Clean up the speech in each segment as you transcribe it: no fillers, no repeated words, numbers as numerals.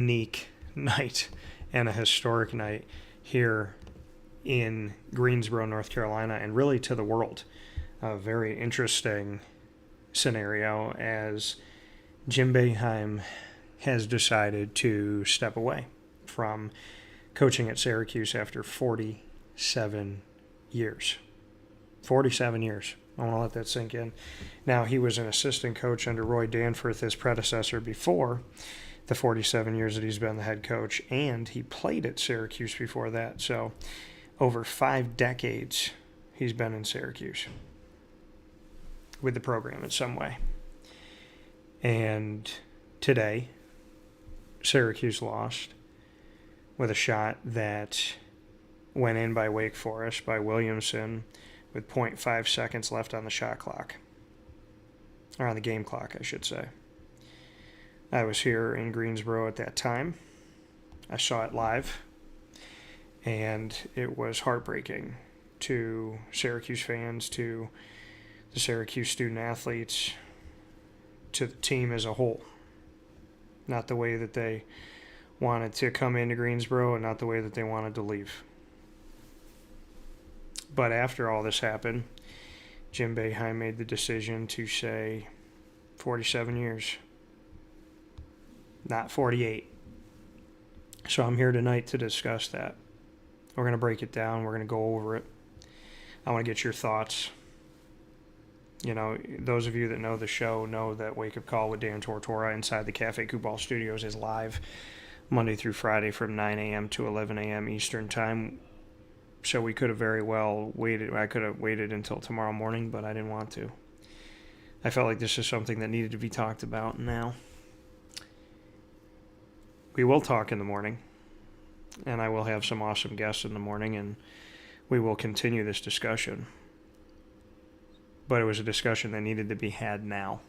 unique night and a historic night here in Greensboro, North Carolina, and really to the world. A very interesting scenario as Jim Boeheim has decided to step away from coaching at Syracuse after 47 years. 47 years. I want to let that sink in. Now, he was an assistant coach under Roy Danforth, his predecessor, before the 47 years that he's been the head coach, and he played at Syracuse before that. So over 5 decades, he's been in Syracuse with the program in some way. And today, Syracuse lost with a shot that went in by Wake Forest, by Williamson, with 0.5 seconds left on the shot clock. Or on the game clock, I should say. I was here in Greensboro at that time. I saw it live, and it was heartbreaking to Syracuse fans, to the Syracuse student athletes, to the team as a whole. Not the way that they wanted to come into Greensboro and not the way that they wanted to leave. But after all this happened, Jim Boeheim made the decision to say 47 years, not 48. So I'm here tonight to discuss that. We're going to break it down. We're going to go over it. I want to get your thoughts. You know, those of you that know the show know that Wake Up Call with Dan Tortora inside the Cafe Coupal Studios is live Monday through Friday from 9 a.m. to 11 a.m. Eastern Time. So we could have very well waited. I could have waited until tomorrow morning, but I didn't want to. I felt like this is something that needed to be talked about now. We will talk in the morning, and I will have some awesome guests in the morning, and we will continue this discussion. But it was a discussion that needed to be had now.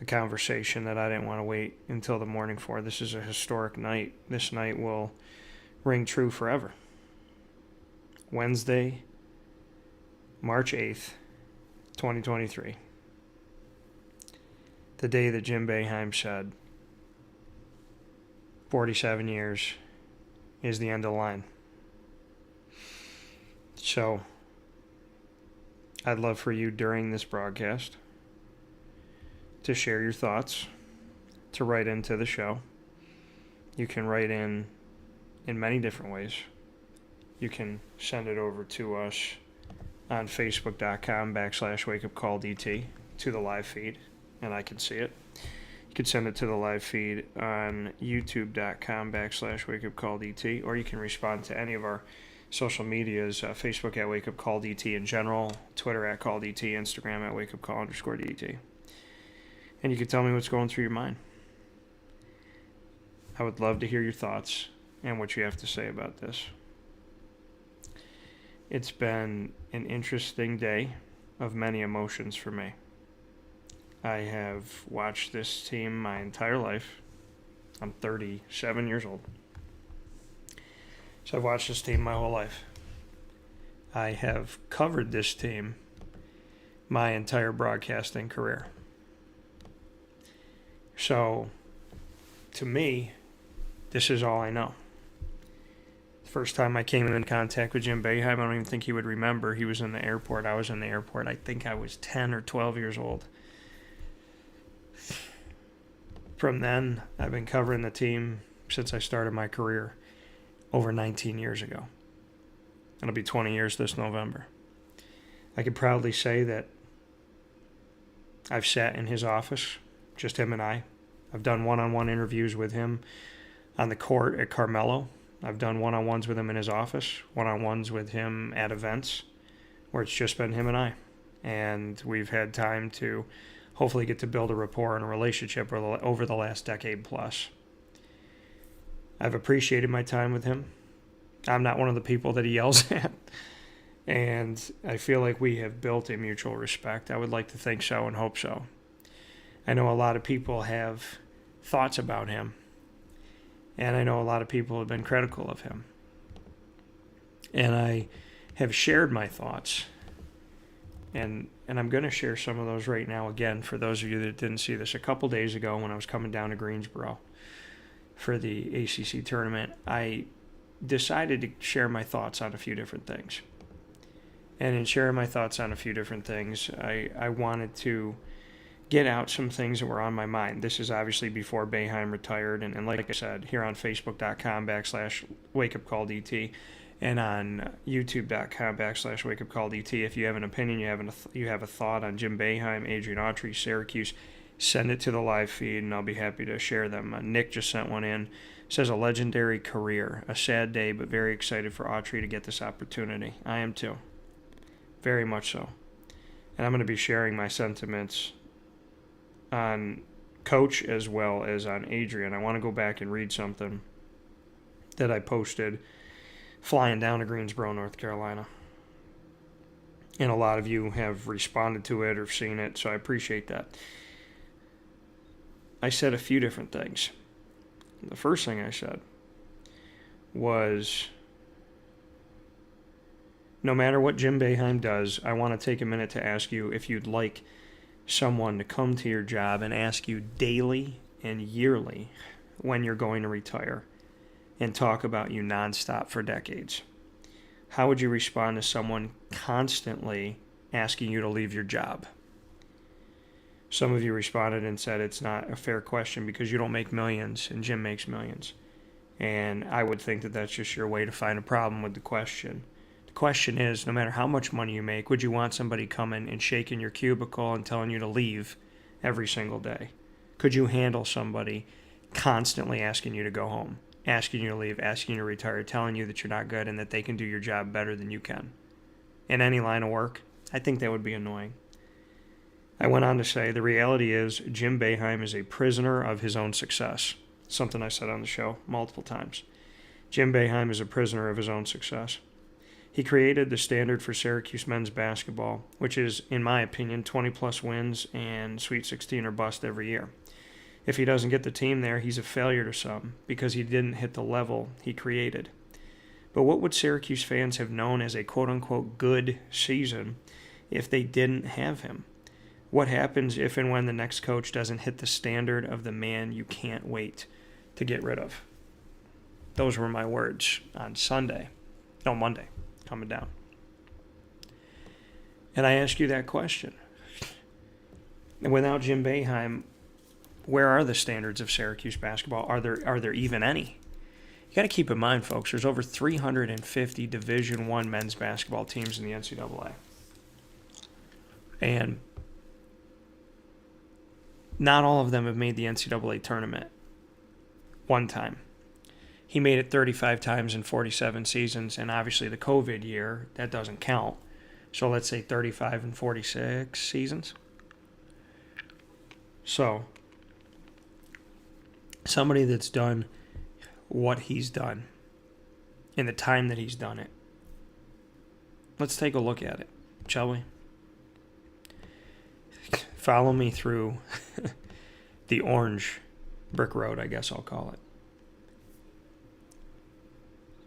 A conversation that I didn't want to wait until the morning for. This is a historic night. This night will ring true forever. Wednesday, March 8th, 2023. The day that Jim Boeheim said 47 years is the end of the line. So, I'd love for you during this broadcast to share your thoughts, to write into the show. You can write in many different ways. You can send it over to us on Facebook.com/WakeUpCallDT to the live feed, and I can see it. You can send it to the live feed on YouTube.com/WakeUpCallDT, or you can respond to any of our social medias, Facebook at WakeUpCallDT in general, Twitter at CallDT, Instagram at WakeUpCall_DT. And you can tell me what's going through your mind. I would love to hear your thoughts and what you have to say about this. It's been an interesting day of many emotions for me. I have watched this team my entire life. I'm 37 years old. So I've watched this team my whole life. I have covered this team my entire broadcasting career. So, to me, this is all I know. The first time I came in contact with Jim Boeheim, I don't even think he would remember. He was in the airport. I was in the airport. I think I was 10 or 12 years old. From then, I've been covering the team since I started my career over 19 years ago. It'll be 20 years this November. I can proudly say that I've sat in his office, just him and I. I've done one-on-one interviews with him on the court at Carmelo. I've done one-on-ones with him in his office, one-on-ones with him at events where it's just been him and I. And we've had time to hopefully get to build a rapport and a relationship over the last decade plus. I've appreciated my time with him. I'm not one of the people that he yells at. And I feel like we have built a mutual respect. I would like to think so and hope so. I know a lot of people have thoughts about him. And I know a lot of people have been critical of him. And I have shared my thoughts. And I'm going to share some of those right now again for those of you that didn't see this. A couple days ago when I was coming down to Greensboro, for the ACC tournament, I decided to share my thoughts on a few different things. And in sharing my thoughts on a few different things, I wanted to get out some things that were on my mind. This is obviously before Boeheim retired. And like I said, here on Facebook.com/WakeUpCallDT and on YouTube.com/WakeUpCallDT, if you have an opinion, you have a thought on Jim Boeheim, Adrian Autry, Syracuse, send it to the live feed, and I'll be happy to share them. Nick just sent one in. Says, a legendary career, a sad day, but very excited for Autry to get this opportunity. I am too. Very much so. And I'm going to be sharing my sentiments on Coach as well as on Adrian. I want to go back and read something that I posted flying down to Greensboro, North Carolina. And a lot of you have responded to it or seen it, so I appreciate that. I said a few different things. The first thing I said was, no matter what Jim Boeheim does, I want to take a minute to ask you if you'd like someone to come to your job and ask you daily and yearly when you're going to retire and talk about you nonstop for decades. How would you respond to someone constantly asking you to leave your job? Some of you responded and said it's not a fair question because you don't make millions and Jim makes millions. And I would think that that's just your way to find a problem with the question. The question is, no matter how much money you make, would you want somebody coming and shaking your cubicle and telling you to leave every single day? Could you handle somebody constantly asking you to go home, asking you to leave, asking you to retire, telling you that you're not good and that they can do your job better than you can? In any line of work, I think that would be annoying. I went on to say, the reality is Jim Boeheim is a prisoner of his own success. Something I said on the show multiple times. Jim Boeheim is a prisoner of his own success. He created the standard for Syracuse men's basketball, which is, in my opinion, 20-plus wins and Sweet 16 or bust every year. If he doesn't get the team there, he's a failure to some because he didn't hit the level he created. But what would Syracuse fans have known as a quote-unquote good season if they didn't have him? What happens if and when the next coach doesn't hit the standard of the man you can't wait to get rid of? Those were my words on Monday, coming down. And I ask you that question. And without Jim Boeheim, where are the standards of Syracuse basketball? Are there even any? You got to keep in mind, folks, there's over 350 Division I men's basketball teams in the NCAA. And not all of them have made the NCAA tournament one time. He made it 35 times in 47 seasons, and obviously the COVID year, that doesn't count. So let's say 35 and 46 seasons. So, somebody that's done what he's done in the time that he's done it. Let's take a look at it, shall we? Follow me through the orange brick road, I guess I'll call it.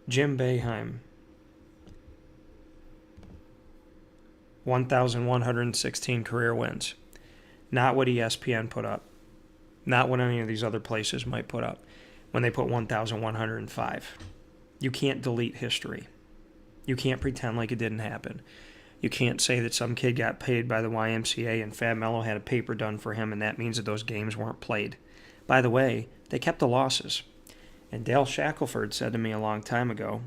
Jim Boeheim, 1,116 career wins. Not what ESPN put up. Not what any of these other places might put up when they put 1,105. You can't delete history. You can't pretend like it didn't happen. You can't say that some kid got paid by the YMCA and Fab Mello had a paper done for him and that means that those games weren't played. By the way, they kept the losses. And Dale Shackelford said to me a long time ago,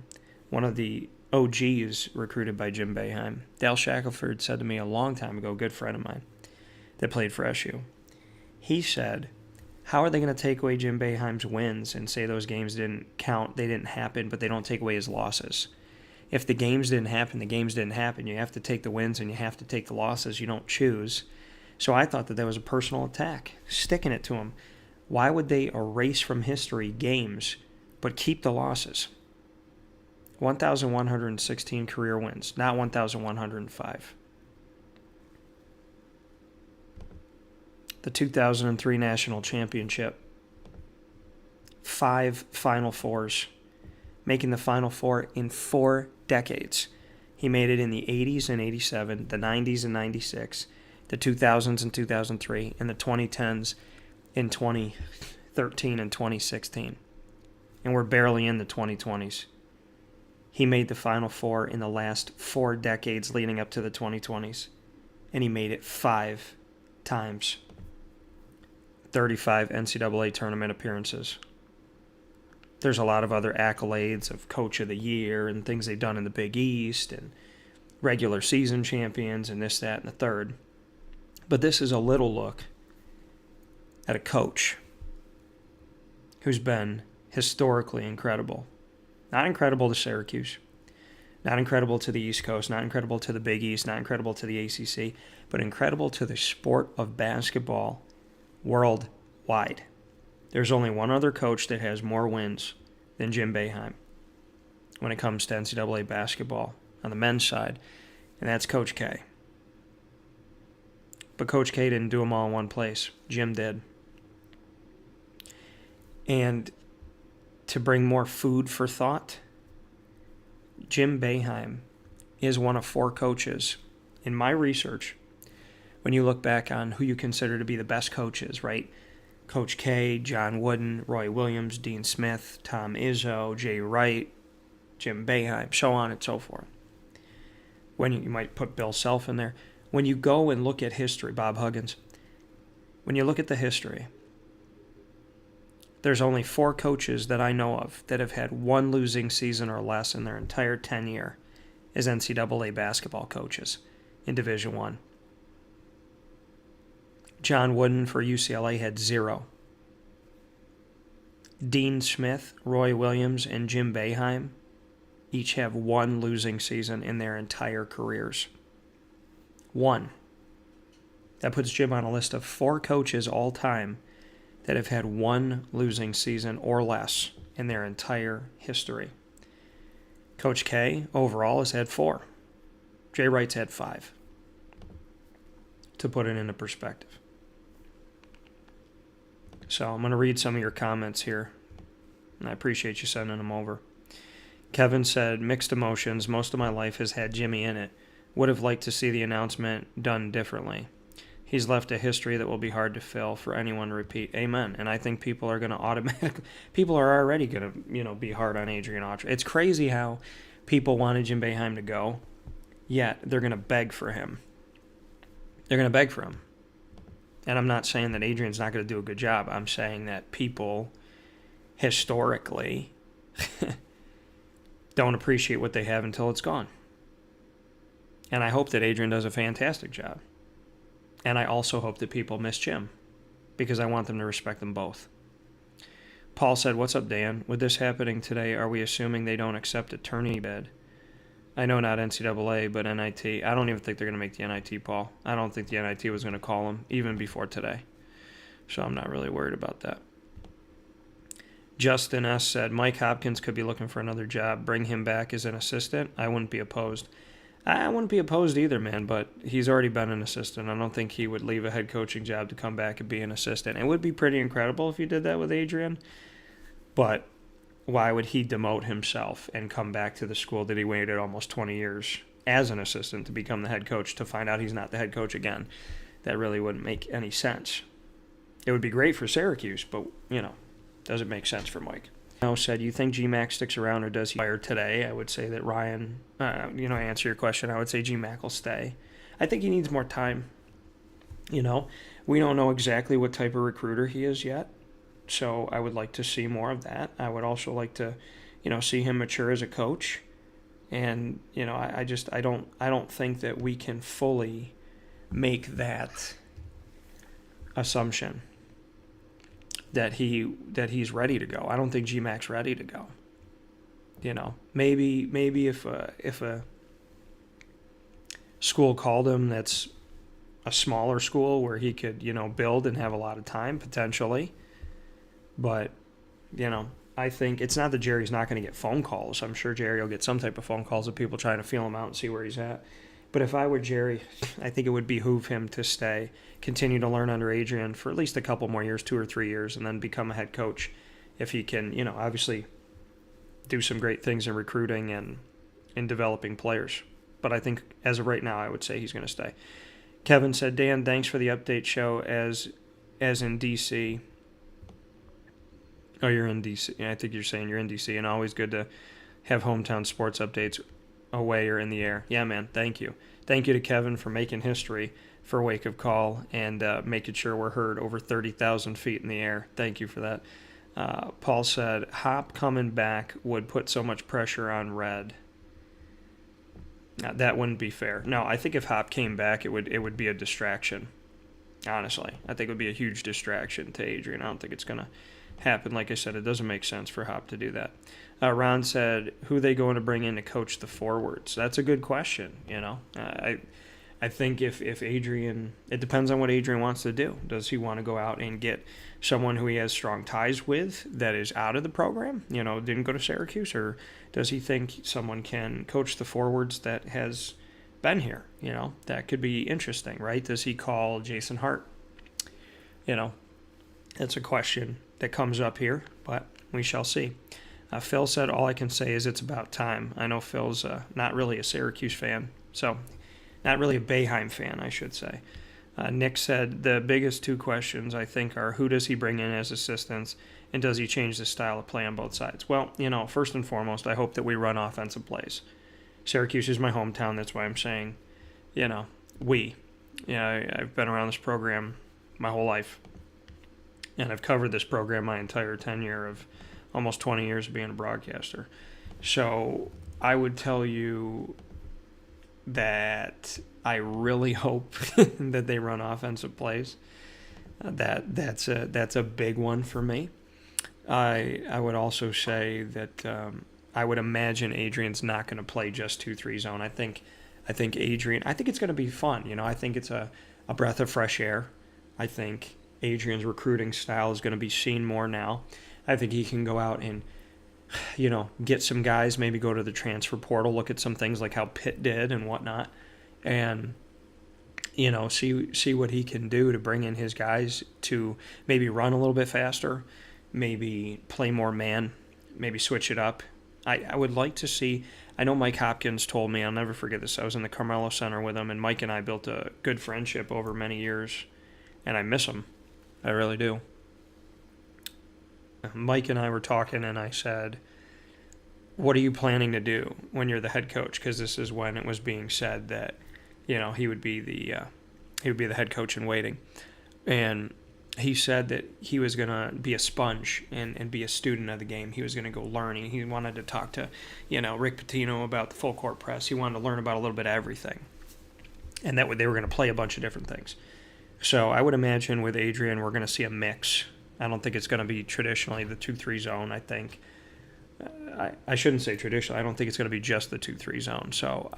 one of the OGs recruited by Jim Boeheim, Dale Shackelford said to me a long time ago, a good friend of mine that played for SU, he said, how are they going to take away Jim Boeheim's wins and say those games didn't count, they didn't happen, but they don't take away his losses? If the games didn't happen, the games didn't happen. You have to take the wins and you have to take the losses. You don't choose. So I thought that was a personal attack, sticking it to him. Why would they erase from history games but keep the losses? 1,116 career wins, not 1,105. The 2003 National Championship. 5 Final Fours. Making the Final Four in 4 decades. He made it in the 80s and 87, the 90s and 96, the 2000s and 2003, and the 2010s in 2013 and 2016. and we're barely in the 2020s. He made the Final Four in the last 4 decades leading up to the 2020s, and he made it 5 times. 35 NCAA tournament appearances. There's a lot of other accolades of Coach of the Year and things they've done in the Big East and regular season champions and this, that, and the third. But this is a little look at a coach who's been historically incredible. Not incredible to Syracuse, not incredible to the East Coast, not incredible to the Big East, not incredible to the ACC, but incredible to the sport of basketball worldwide. There's only one other coach that has more wins than Jim Boeheim when it comes to NCAA basketball on the men's side, and that's Coach K. But Coach K didn't do them all in one place. Jim did. And to bring more food for thought, Jim Boeheim is one of 4 coaches in my research. When you look back on who you consider to be the best coaches, right? Coach K, John Wooden, Roy Williams, Dean Smith, Tom Izzo, Jay Wright, Jim Boeheim, so on and so forth. When you might put Bill Self in there. When you go and look at history, Bob Huggins, when you look at the history, there's only 4 coaches that I know of that have had 1 losing season or less in their entire tenure as NCAA basketball coaches in Division I. John Wooden for UCLA had 0. Dean Smith, Roy Williams, and Jim Boeheim each have 1 losing season in their entire careers. 1. That puts Jim on a list of 4 coaches all time that have had 1 losing season or less in their entire history. Coach K overall has had 4. Jay Wright's had 5. To put it into perspective. So I'm going to read some of your comments here, and I appreciate you sending them over. Kevin said, mixed emotions. Most of my life has had Jimmy in it. Would have liked to see the announcement done differently. He's left a history that will be hard to fill for anyone to repeat. Amen. And I think people are already going to, be hard on Adrian Autry. It's crazy how people wanted Jim Boeheim to go, yet they're going to beg for him. They're going to beg for him. And I'm not saying that Adrian's not going to do a good job. I'm saying that people historically don't appreciate what they have until it's gone. And I hope that Adrian does a fantastic job. And I also hope that people miss Jim, because I want them to respect them both. Paul said, what's up, Dan? With this happening today, are we assuming they don't accept a tourney bid? I know not NCAA, but NIT. I don't even think they're going to make the NIT, Paul. I don't think the NIT was going to call them, even before today. So I'm not really worried about that. Justin S. said, Mike Hopkins could be looking for another job. Bring him back as an assistant. I wouldn't be opposed. I wouldn't be opposed either, man, but he's already been an assistant. I don't think he would leave a head coaching job to come back and be an assistant. It would be pretty incredible if you did that with Adrian, but why would he demote himself and come back to the school that he waited almost 20 years as an assistant to become the head coach to find out he's not the head coach again? That really wouldn't make any sense. It would be great for Syracuse, but, doesn't make sense for Mike. Now said, you think GMAC sticks around or does he fire today? I would say that Ryan, answer your question, I would say GMAC will stay. I think he needs more time. We don't know exactly what type of recruiter he is yet. So I would like to see more of that. I would also like to, see him mature as a coach. And, I don't think that we can fully make that assumption that he's ready to go. I don't think GMAC's ready to go. Maybe if a school called him that's a smaller school where he could, build and have a lot of time potentially. But, I think it's not that Jerry's not going to get phone calls. I'm sure Jerry will get some type of phone calls of people trying to feel him out and see where he's at. But if I were Jerry, I think it would behoove him to stay, continue to learn under Adrian for at least a couple more years, 2 or 3 years, and then become a head coach if he can, obviously do some great things in recruiting and in developing players. But I think as of right now, I would say he's going to stay. Kevin said, Dan, thanks for the update show as in D.C. Oh, you're in D.C. I think you're saying you're in D.C. and always good to have hometown sports updates away or in the air. Yeah, man. Thank you. Thank you to Kevin for making history for Wake Up Call and making sure we're heard over 30,000 feet in the air. Thank you for that. Paul said, Hop coming back would put so much pressure on Red. That wouldn't be fair. No, I think if Hop came back, it would be a distraction. Honestly, I think it would be a huge distraction to Adrian. I don't think it's going to happen. Like I said, it doesn't make sense for Hop to do that. Ron said, who are they going to bring in to coach the forwards? That's a good question, you know. I think if Adrian, it depends on what Adrian wants to do. Does he want to go out and get someone who he has strong ties with that is out of the program, you know, didn't go to Syracuse, or does he think someone can coach the forwards that has been here? You know, that could be interesting, right? Does he call Jason Hart? You know, it's a question that comes up here, but we shall see. Phil said, all I can say is it's about time. I know Phil's not really a Syracuse fan, so not really a Boeheim fan, I should say. Nick said, the biggest two questions, I think, are who does he bring in as assistants, and does he change the style of play on both sides? Well, you know, first and foremost, I hope that we run offensive plays. Syracuse is my hometown. That's why I'm saying, you know, we. Yeah, I've been around this program my whole life, and I've covered this program my entire tenure of almost 20 years of being a broadcaster. So I would tell you that I really hope that they run offensive plays. That's a big one for me. I would also say that I would imagine Adrian's not going to play just 2-3 zone. I think Adrian. I think it's going to be fun. You know, I think it's a breath of fresh air. I think Adrian's recruiting style is going to be seen more now. I think he can go out and, you know, get some guys, maybe go to the transfer portal, look at some things like how Pitt did and whatnot, and, you know, see what he can do to bring in his guys to maybe run a little bit faster, maybe play more man, maybe switch it up. I would like to see, I know Mike Hopkins told me, I'll never forget this, I was in the Carmelo Center with him, and Mike and I built a good friendship over many years, and I miss him. I really do. Mike and I were talking, and I said, what are you planning to do when you're the head coach? Because this is when it was being said that, you know, he would be the head coach in waiting. And he said that he was going to be a sponge and be a student of the game. He was going to go learning. He wanted to talk to, you know, Rick Pitino about the full court press. He wanted to learn about a little bit of everything. And that they were going to play a bunch of different things. So I would imagine with Adrian, we're going to see a mix. I don't think it's going to be traditionally the 2-3 zone. I think I shouldn't say traditional. I don't think it's going to be just the 2-3 zone. So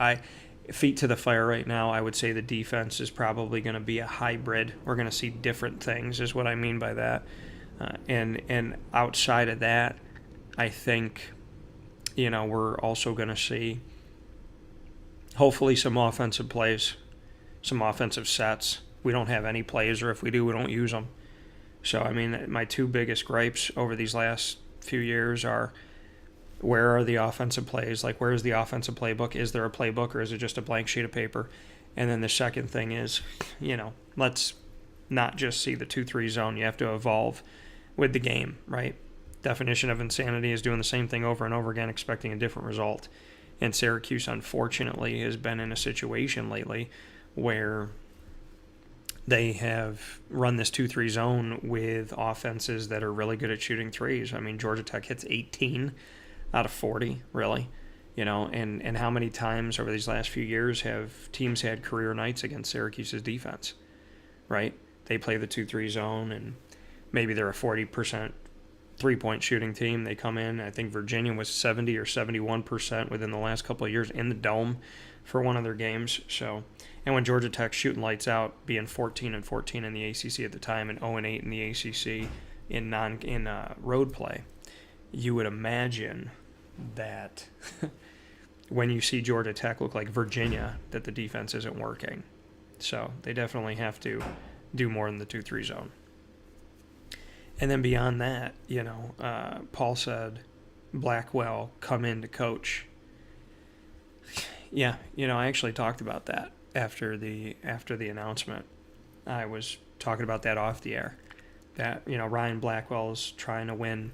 feet to the fire right now, I would say the defense is probably going to be a hybrid. We're going to see different things is what I mean by that. And outside of that, I think, you know, we're also going to see hopefully some offensive plays, some offensive sets. We don't have any plays, or if we do, we don't use them. So, I mean, my two biggest gripes over these last few years are, where are the offensive plays? Like, where is the offensive playbook? Is there a playbook, or is it just a blank sheet of paper? And then the second thing is, you know, let's not just see the 2-3 zone. You have to evolve with the game, right? Definition of insanity is doing the same thing over and over again, expecting a different result. And Syracuse, unfortunately, has been in a situation lately where they have run this 2-3 zone with offenses that are really good at shooting threes. I mean, Georgia Tech hits 18 out of 40, really. You know, and how many times over these last few years have teams had career nights against Syracuse's defense, right? They play the 2-3 zone, and maybe they're a 40% three-point shooting team. They come in, I think Virginia was 70 or 71% within the last couple of years in the Dome for one of their games. So, and when Georgia Tech's shooting lights out, being 14-14 in the ACC at the time and 0-8 in the ACC in road play, you would imagine that when you see Georgia Tech look like Virginia, that the defense isn't working. So they definitely have to do more in the 2-3 zone. And then beyond that, you know, Paul said Blackwell come in to coach. Yeah, you know, I actually talked about that after the announcement. I was talking about that off the air. That, you know, Ryan Blackwell is trying to win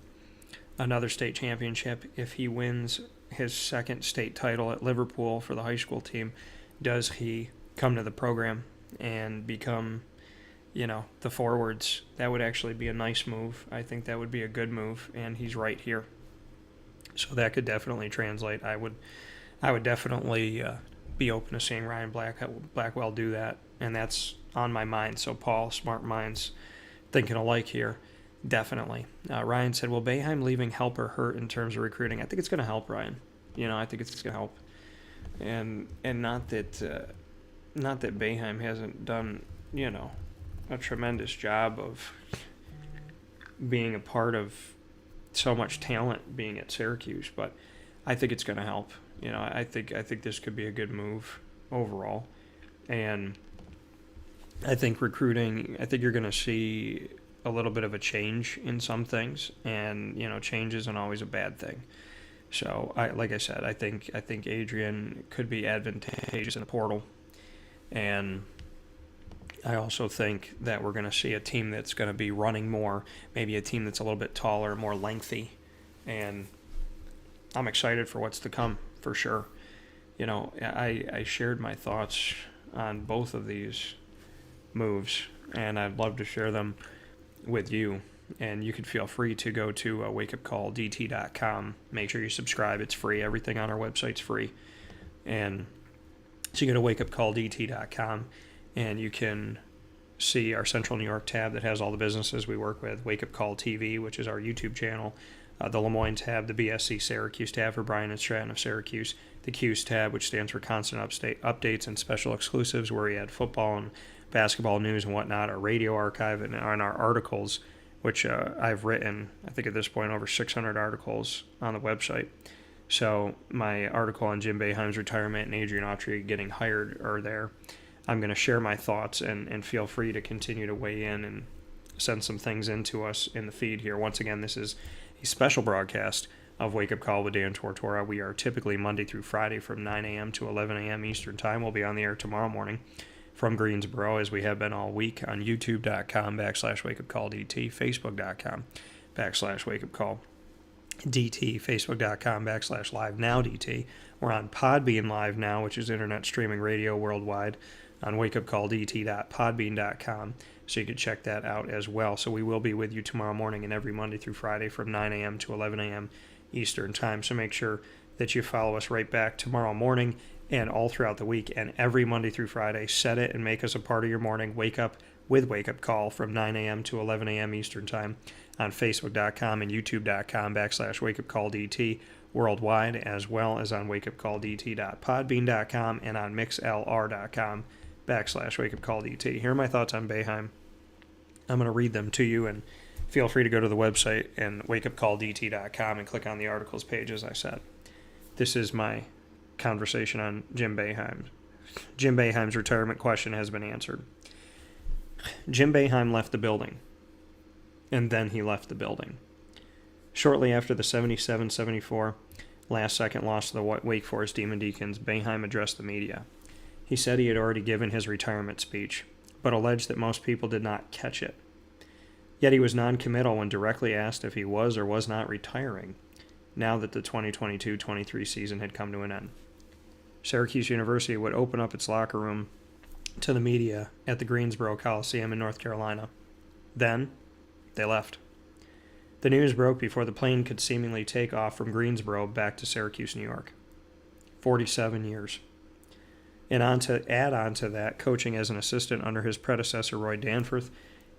another state championship, if he wins his second state title at Liverpool for the high school team, does he come to the program and become, the forwards? That would actually be a nice move. I think that would be a good move, and he's right here. So that could definitely translate. I would definitely be open to seeing Ryan Blackwell do that, and that's on my mind. So Paul, smart minds thinking alike here. Definitely. Ryan said, will Boeheim leaving help or hurt in terms of recruiting? I think it's going to help, Ryan. I think it's going to help. And not that Boeheim hasn't done, a tremendous job of being a part of so much talent being at Syracuse, but I think it's going to help. I think this could be a good move overall. And I think recruiting, I think you're going to see a little bit of a change in some things, and change isn't always a bad thing. So like I said, I think Adrian could be advantageous in the portal, and I also think that we're going to see a team that's going to be running more, maybe a team that's a little bit taller, more lengthy, and I'm excited for what's to come for sure. I shared my thoughts on both of these moves, and I'd love to share them with you, and you could feel free to go to WakeUpCallDT.com. Make sure you subscribe. It's free. Everything on our website's free. And so you go to WakeUpCallDT.com, and you can see our Central New York tab that has all the businesses we work with, Wake Up Call TV, which is our YouTube channel, the Lemoyne tab, the BSC Syracuse tab for Brian and Stratton of Syracuse, the Q's tab, which stands for Constant Updates and Special Exclusives, where we add football and basketball news and whatnot, our radio archive, and on our articles, which I've written, I think at this point, over 600 articles on the website. So my article on Jim Boeheim's retirement and Adrian Autry getting hired are there. I'm going to share my thoughts, and feel free to continue to weigh in and send some things in to us in the feed here. Once again, this is a special broadcast of Wake Up Call with Dan Tortora. We are typically Monday through Friday from 9 a.m. to 11 a.m. Eastern Time. We'll be on the air tomorrow morning from Greensboro, as we have been all week, on youtube.com/wakeupcalldt, facebook.com/wakeupcalldt, facebook.com/livenowdt. We're on Podbean Live now, which is internet streaming radio worldwide, on wakeupcalldt.podbean.com, so you can check that out as well. So we will be with you tomorrow morning and every Monday through Friday from 9 a.m. to 11 a.m. Eastern Time. So make sure that you follow us right back tomorrow morning and all throughout the week, and every Monday through Friday. Set it and make us a part of your morning. Wake up with Wake Up Call from 9 a.m. to 11 a.m. Eastern Time on facebook.com and youtube.com/wakeupcalldt worldwide, as well as on wakeupcalldt.podbean.com and on mixlr.com/wakeupcalldt. Here are my thoughts on Boeheim. I'm going to read them to you, and feel free to go to the website and wakeupcalldt.com and click on the articles page, as I said. This is my conversation on Jim Boeheim. Jim Boeheim's retirement question has been answered. Jim Boeheim left the building, and then he left the building. Shortly after the 77-74 last-second loss to the Wake Forest Demon Deacons, Boeheim addressed the media. He said he had already given his retirement speech, but alleged that most people did not catch it. Yet he was non-committal when directly asked if he was or was not retiring, now that the 2022-23 season had come to an end. Syracuse University would open up its locker room to the media at the Greensboro Coliseum in North Carolina. Then, they left. The news broke before the plane could seemingly take off from Greensboro back to Syracuse, New York. 47 years. And add on to that, coaching as an assistant under his predecessor, Roy Danforth,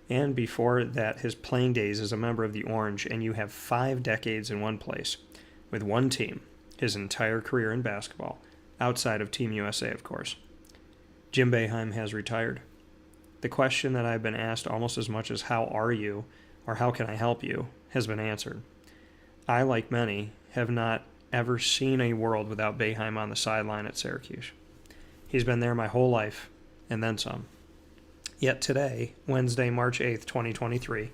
and before that, his playing days as a member of the Orange, and you have 5 decades in one place, with one team, his entire career in basketball, outside of Team USA, of course. Jim Boeheim has retired. The question that I've been asked almost as much as how are you, or how can I help you, has been answered. I, like many, have not ever seen a world without Boeheim on the sideline at Syracuse. He's been there my whole life, and then some. Yet today, Wednesday, March 8th, 2023,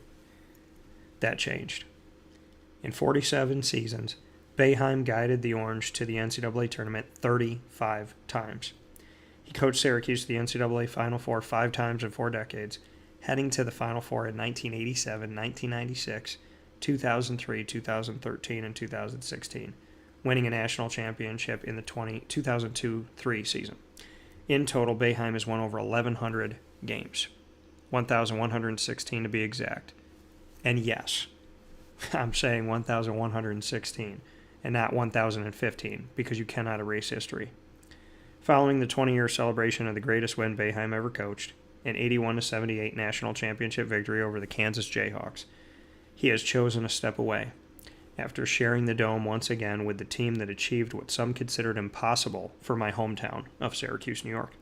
that changed. In 47 seasons, Boeheim guided the Orange to the NCAA tournament 35 times. He coached Syracuse to the NCAA Final Four 5 times in 4 decades, heading to the Final Four in 1987, 1996, 2003, 2013, and 2016, winning a national championship in the 2002-03 season. In total, Boeheim has won over 1,100 games, 1,116 to be exact. And yes, I'm saying 1,116 and not 1,015 because you cannot erase history. Following the 20-year celebration of the greatest win Boeheim ever coached, an 81-78 national championship victory over the Kansas Jayhawks, he has chosen to step away after sharing the dome once again with the team that achieved what some considered impossible for my hometown of Syracuse, New York.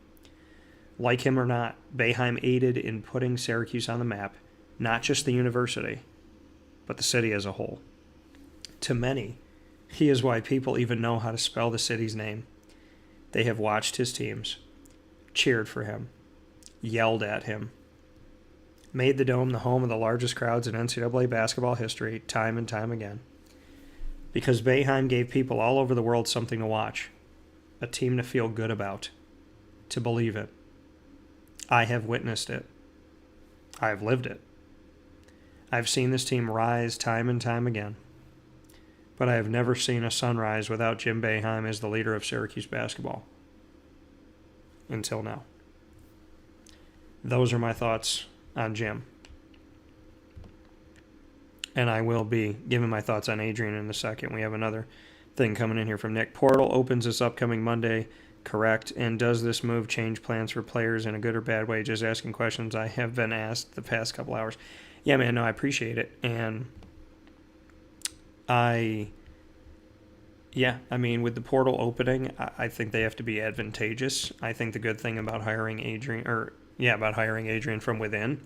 Like him or not, Boeheim aided in putting Syracuse on the map, not just the university, but the city as a whole. To many, he is why people even know how to spell the city's name. They have watched his teams, cheered for him, yelled at him, made the Dome the home of the largest crowds in NCAA basketball history time and time again. Because Boeheim gave people all over the world something to watch, a team to feel good about, to believe it. I have witnessed it. I have lived it. I've seen this team rise time and time again, but I have never seen a sunrise without Jim Boeheim as the leader of Syracuse basketball. Until now. Those are my thoughts on Jim. And I will be giving my thoughts on Adrian in a second. We have another thing coming in here from Nick. Portal opens this upcoming Monday, correct? And does this move change plans for players in a good or bad way? Just asking questions I have been asked the past couple hours. Yeah, man, no, I appreciate it. And I mean, with the portal opening, I think they have to be advantageous. I think the good thing about hiring Adrian from within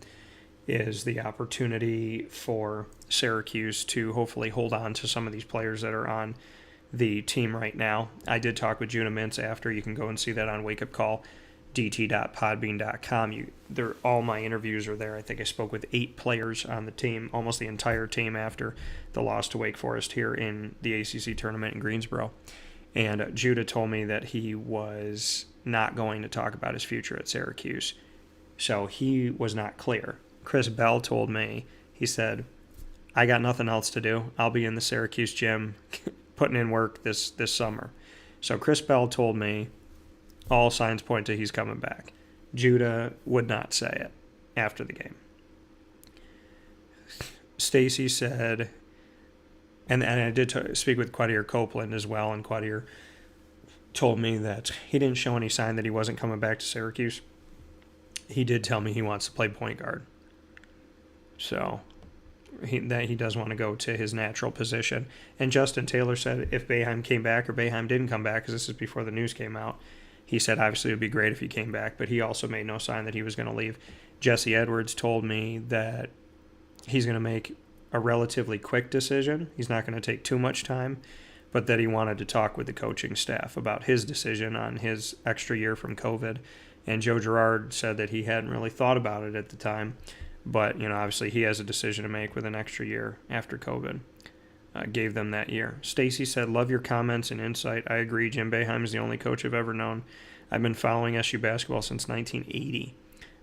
is the opportunity for Syracuse to hopefully hold on to some of these players that are on the team right now. I did talk with Judah Mintz after. You can go and see that on WakeUpCall, dt.podbean.com. All my interviews are there. I think I spoke with 8 players on the team, almost the entire team after the loss to Wake Forest here in the ACC tournament in Greensboro. And Judah told me that he was not going to talk about his future at Syracuse. So he was not clear. Chris Bell told me, he said, I got nothing else to do. I'll be in the Syracuse gym putting in work this summer. So Chris Bell told me all signs point to he's coming back. Judah would not say it after the game. Stacy said, and I did speak with Quadir Copeland as well, and Quadir told me that he didn't show any sign that he wasn't coming back to Syracuse. He did tell me he wants to play point guard. So he does want to go to his natural position. And Justin Taylor said if Boeheim came back or Boeheim didn't come back, because this is before the news came out, he said obviously it would be great if he came back, but he also made no sign that he was going to leave. Jesse Edwards told me that he's going to make a relatively quick decision. He's not going to take too much time, but that he wanted to talk with the coaching staff about his decision on his extra year from COVID. And Joe Girard said that he hadn't really thought about it at the time, but obviously he has a decision to make with an extra year after COVID. Gave them that year. Stacy said, love your comments and insight. I agree. Jim Boeheim is the only coach I've ever known. I've been following SU basketball since 1980.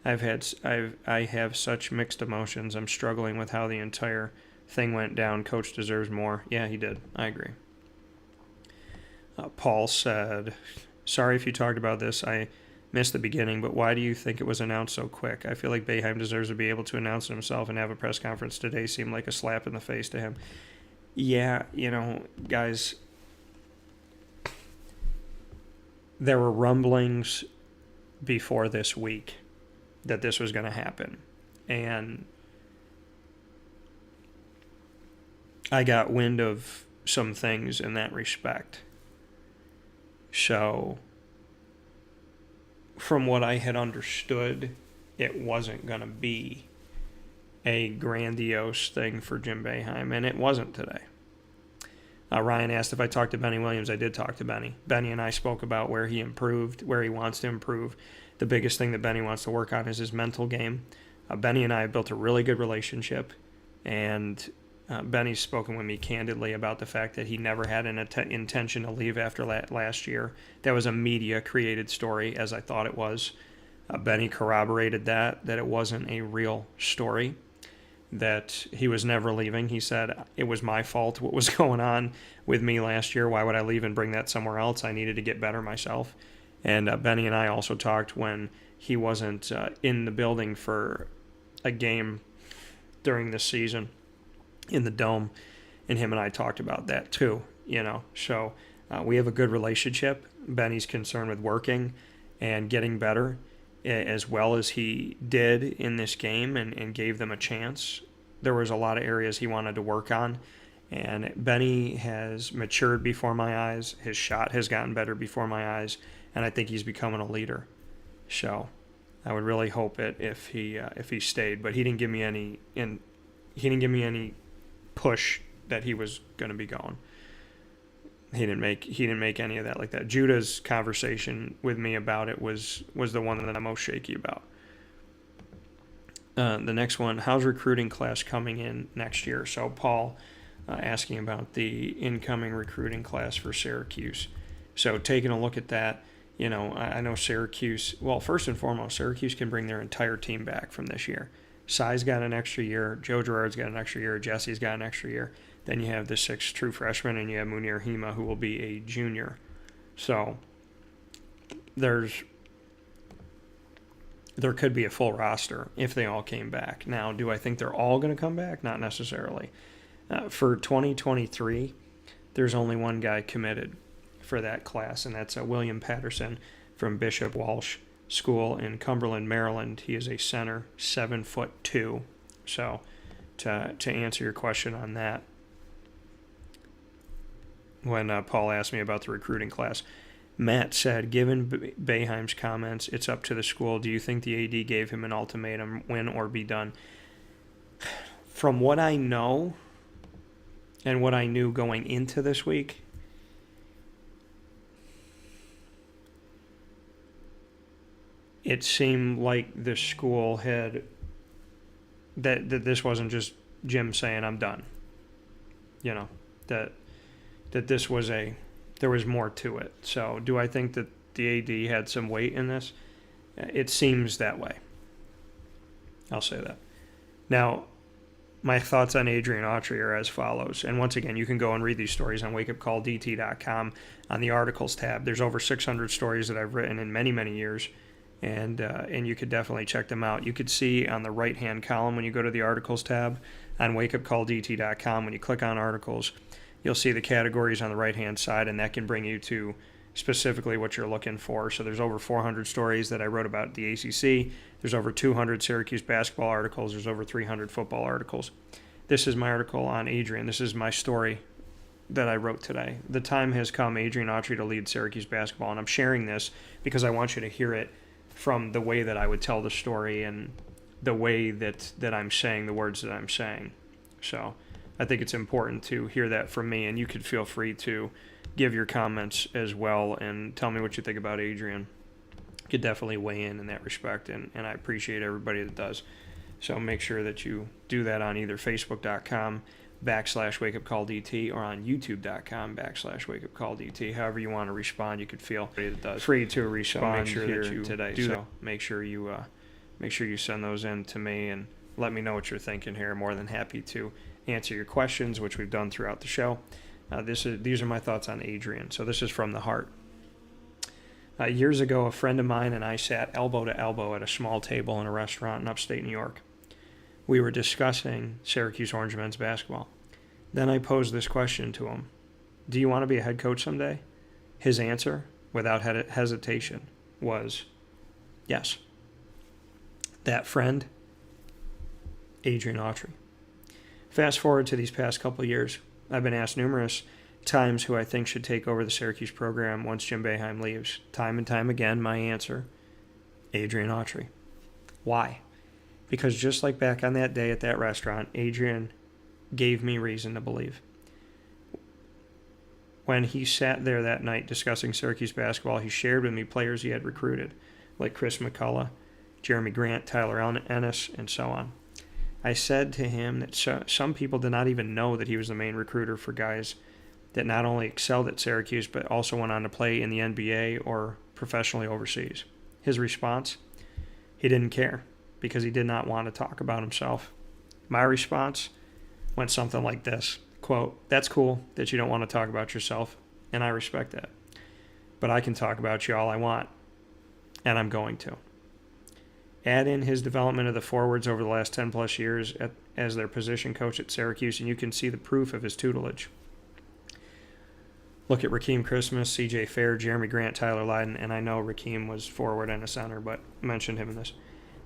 I have such mixed emotions. I'm struggling with how the entire thing went down. Coach deserves more. Yeah, he did. I agree. Paul said, sorry if you talked about this. I missed the beginning, but why do you think it was announced so quick? I feel like Boeheim deserves to be able to announce it himself, and have a press conference today seemed like a slap in the face to him. Yeah, guys, there were rumblings before this week that this was going to happen. And I got wind of some things in that respect. So, from what I had understood, it wasn't going to be a grandiose thing for Jim Boeheim, and it wasn't today. Ryan asked if I talked to Benny Williams. I did talk to Benny. Benny and I spoke about where he improved, where he wants to improve. The biggest thing that Benny wants to work on is his mental game. Benny and I have built a really good relationship, and Benny's spoken with me candidly about the fact that he never had an intention to leave after last year. That was a media-created story, as I thought it was. Benny corroborated that it wasn't a real story. that he was never leaving. He said, it was my fault what was going on with me last year. Why would I leave and bring that somewhere else? I needed to get better myself. And Benny and I also talked when he wasn't in the building for a game during this season in the Dome, and him and I talked about that too, So we have a good relationship. Benny's concerned with working and getting better as well as he did in this game and gave them a chance. There was a lot of areas he wanted to work on, and Benny has matured before my eyes. His shot has gotten better before my eyes, and I think he's becoming a leader. So I would really hope it if he stayed, but he didn't give me any push that he was going to be going. He didn't make any of that like that. Judah's conversation with me about it was the one that I'm most shaky about. The next one, how's recruiting class coming in next year? So Paul asking about the incoming recruiting class for Syracuse. So taking a look at that, I know Syracuse, well, first and foremost, Syracuse can bring their entire team back from this year. Sai's got an extra year. Joe Girard's got an extra year. Jesse's got an extra year. Then you have the 6 true freshmen, and you have Munir Hima, who will be a junior. So there could be a full roster if they all came back. Now, do I think they're all going to come back? Not necessarily. For 2023, there's only one guy committed for that class, and that's William Patterson from Bishop Walsh School in Cumberland, Maryland. He is a center, 7'2". So to answer your question on that, when Paul asked me about the recruiting class, Matt said, given Boeheim's comments, it's up to the school. Do you think the AD gave him an ultimatum, win or be done? From what I know and what I knew going into this week, it seemed like the school had that this wasn't just Jim saying I'm done. That this was there was more to it. So do I think that the AD had some weight in this? It seems that way. I'll say that. Now, my thoughts on Adrian Autry are as follows. And once again, you can go and read these stories on WakeUpCallDT.com on the articles tab. There's over 600 stories that I've written in many, many years. And you could definitely check them out. You could see on the right-hand column when you go to the articles tab on WakeUpCallDT.com, when you click on articles, you'll see the categories on the right-hand side, and that can bring you to specifically what you're looking for. So there's over 400 stories that I wrote about the ACC. There's over 200 Syracuse basketball articles. There's over 300 football articles. This is my article on Adrian. This is my story that I wrote today. The time has come, Adrian Autry, to lead Syracuse basketball, and I'm sharing this because I want you to hear it from the way that I would tell the story and the way that I'm saying the words that I'm saying. So I think it's important to hear that from me, and you could feel free to give your comments as well and tell me what you think about Adrian. You could definitely weigh in that respect, and I appreciate everybody that does. So make sure that you do that on either Facebook.com/WakeUpCallDT or on YouTube.com/WakeUpCallDT. However you want to respond, you could feel free to respond here today. So make sure you send those in to me and let me know what you're thinking here. I'm more than happy to answer your questions, which we've done throughout the show. These are my thoughts on Adrian. So this is from the heart. Years ago, a friend of mine and I sat elbow to elbow at a small table in a restaurant in upstate New York. We were discussing Syracuse Orange men's basketball. Then I posed this question to him: do you want to be a head coach someday? His answer, without hesitation, was yes. That friend, Adrian Autry. Fast forward to these past couple of years, I've been asked numerous times who I think should take over the Syracuse program once Jim Boeheim leaves. Time and time again, my answer, Adrian Autry. Why? Because just like back on that day at that restaurant, Adrian gave me reason to believe. When he sat there that night discussing Syracuse basketball, he shared with me players he had recruited, like Chris McCullough, Jeremy Grant, Tyler Ennis, and so on. I said to him that some people did not even know that he was the main recruiter for guys that not only excelled at Syracuse, but also went on to play in the NBA or professionally overseas. His response? He didn't care, because he did not want to talk about himself. My response went something like this, quote, "That's cool that you don't want to talk about yourself, and I respect that. But I can talk about you all I want, and I'm going to." Add in his development of the forwards over the last 10 plus years as their position coach at Syracuse, and you can see the proof of his tutelage. Look at Rakeem Christmas, C.J. Fair, Jeremy Grant, Tyler Lydon, and I know Rakeem was forward and a center, but I mentioned him in this.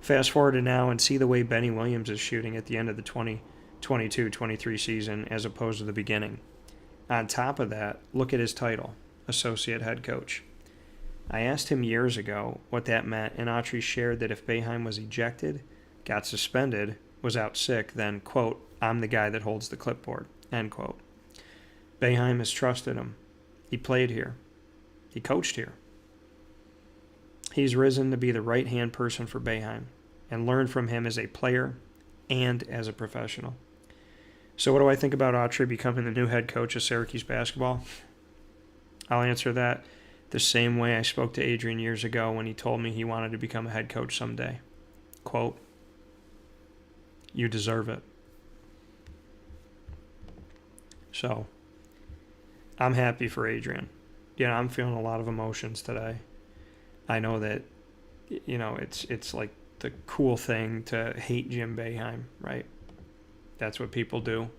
Fast forward to now and see the way Benny Williams is shooting at the end of the 2022-23 season as opposed to the beginning. On top of that, look at his title, Associate Head Coach. I asked him years ago what that meant, and Autry shared that if Boeheim was ejected, got suspended, was out sick, then, quote, "I'm the guy that holds the clipboard," end quote. Boeheim has trusted him. He played here. He coached here. He's risen to be the right-hand person for Boeheim and learned from him as a player and as a professional. So what do I think about Autry becoming the new head coach of Syracuse basketball? I'll answer that the same way I spoke to Adrian years ago when he told me he wanted to become a head coach someday. Quote, "You deserve it." So, I'm happy for Adrian. I'm feeling a lot of emotions today. I know that, it's like the cool thing to hate Jim Boeheim, right? That's what people do.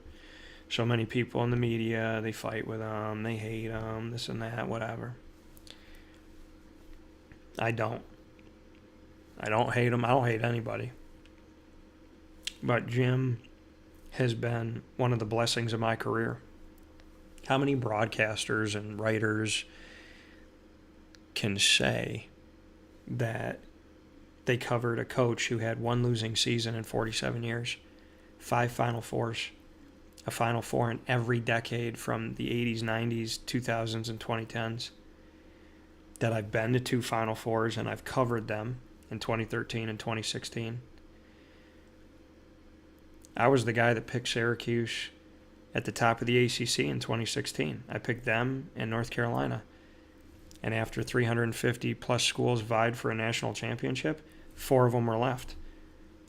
So many people in the media, they fight with him, they hate him, this and that, whatever. I don't hate him. I don't hate anybody. But Jim has been one of the blessings of my career. How many broadcasters and writers can say that they covered a coach who had one losing season in 47 years, 5 Final Fours, a Final Four in every decade from the 80s, 90s, 2000s, and 2010s, that I've been to 2 Final Fours and I've covered them in 2013 and 2016. I was the guy that picked Syracuse at the top of the ACC in 2016. I picked them and North Carolina. And after 350 plus schools vied for a national championship, 4 of them were left.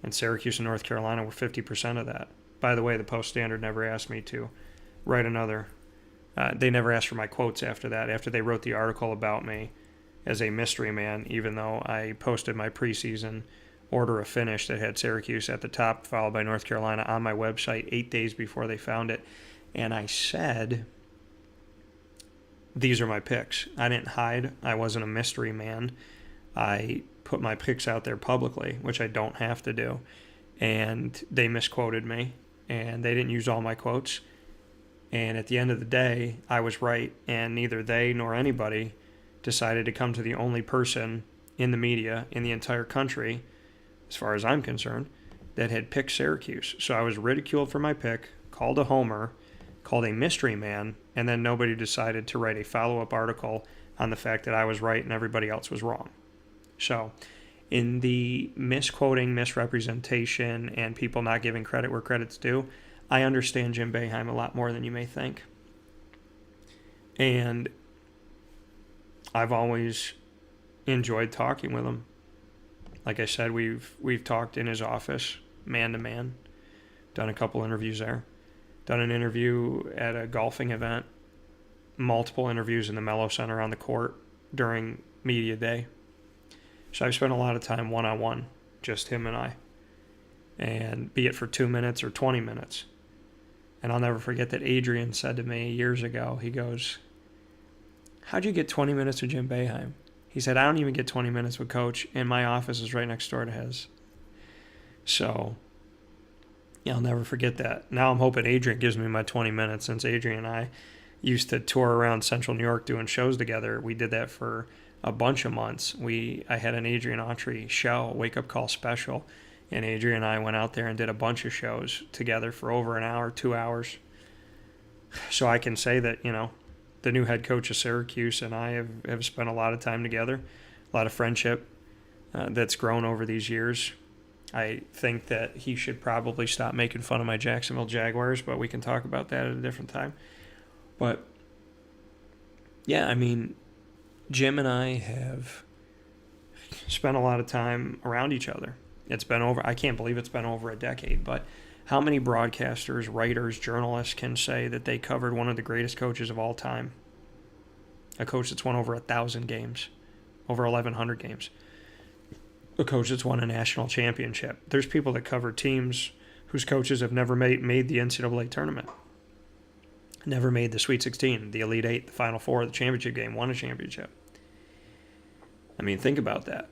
And Syracuse and North Carolina were 50% of that. By the way, the Post-Standard never asked me to write another. They never asked for my quotes after that, after they wrote the article about me as a mystery man, even though I posted my preseason order of finish that had Syracuse at the top, followed by North Carolina, on my website 8 days before they found it. And I said, these are my picks. I didn't hide. I wasn't a mystery man. I put my picks out there publicly, which I don't have to do. And they misquoted me, and they didn't use all my quotes. And at the end of the day, I was right, and neither they nor anybody decided to come to the only person in the media in the entire country, as far as I'm concerned, that had picked Syracuse. So I was ridiculed for my pick, called a homer, called a mystery man, and then nobody decided to write a follow-up article on the fact that I was right and everybody else was wrong. So in the misquoting, misrepresentation, and people not giving credit where credit's due, I understand Jim Boeheim a lot more than you may think. And I've always enjoyed talking with him. Like I said, we've talked in his office, man to man, done a couple interviews there, done an interview at a golfing event, multiple interviews in the Mello Center on the court during media day. So I've spent a lot of time one-on-one, just him and I, and be it for 2 minutes or 20 minutes. And I'll never forget that Adrian said to me years ago, he goes, "How'd you get 20 minutes with Jim Boeheim?" He said, "I don't even get 20 minutes with Coach, and my office is right next door to his." So, yeah, I'll never forget that. Now I'm hoping Adrian gives me my 20 minutes, since Adrian and I used to tour around Central New York doing shows together. We did that for a bunch of months. I had an Adrian Autry show, Wake Up Call special, and Adrian and I went out there and did a bunch of shows together for over an hour, 2 hours. So I can say that, the new head coach of Syracuse and I have spent a lot of time together, a lot of friendship that's grown over these years. I think that he should probably stop making fun of my Jacksonville Jaguars, but we can talk about that at a different time. But, yeah, Jim and I have spent a lot of time around each other. I can't believe it's been over a decade, but How many broadcasters, writers, journalists can say that they covered one of the greatest coaches of all time? A coach that's won over 1,000 games, over 1,100 games. A coach that's won a national championship. There's people that cover teams whose coaches have never made the NCAA tournament. Never made the Sweet 16, the Elite Eight, the Final Four, the championship game, won a championship. I mean, think about that.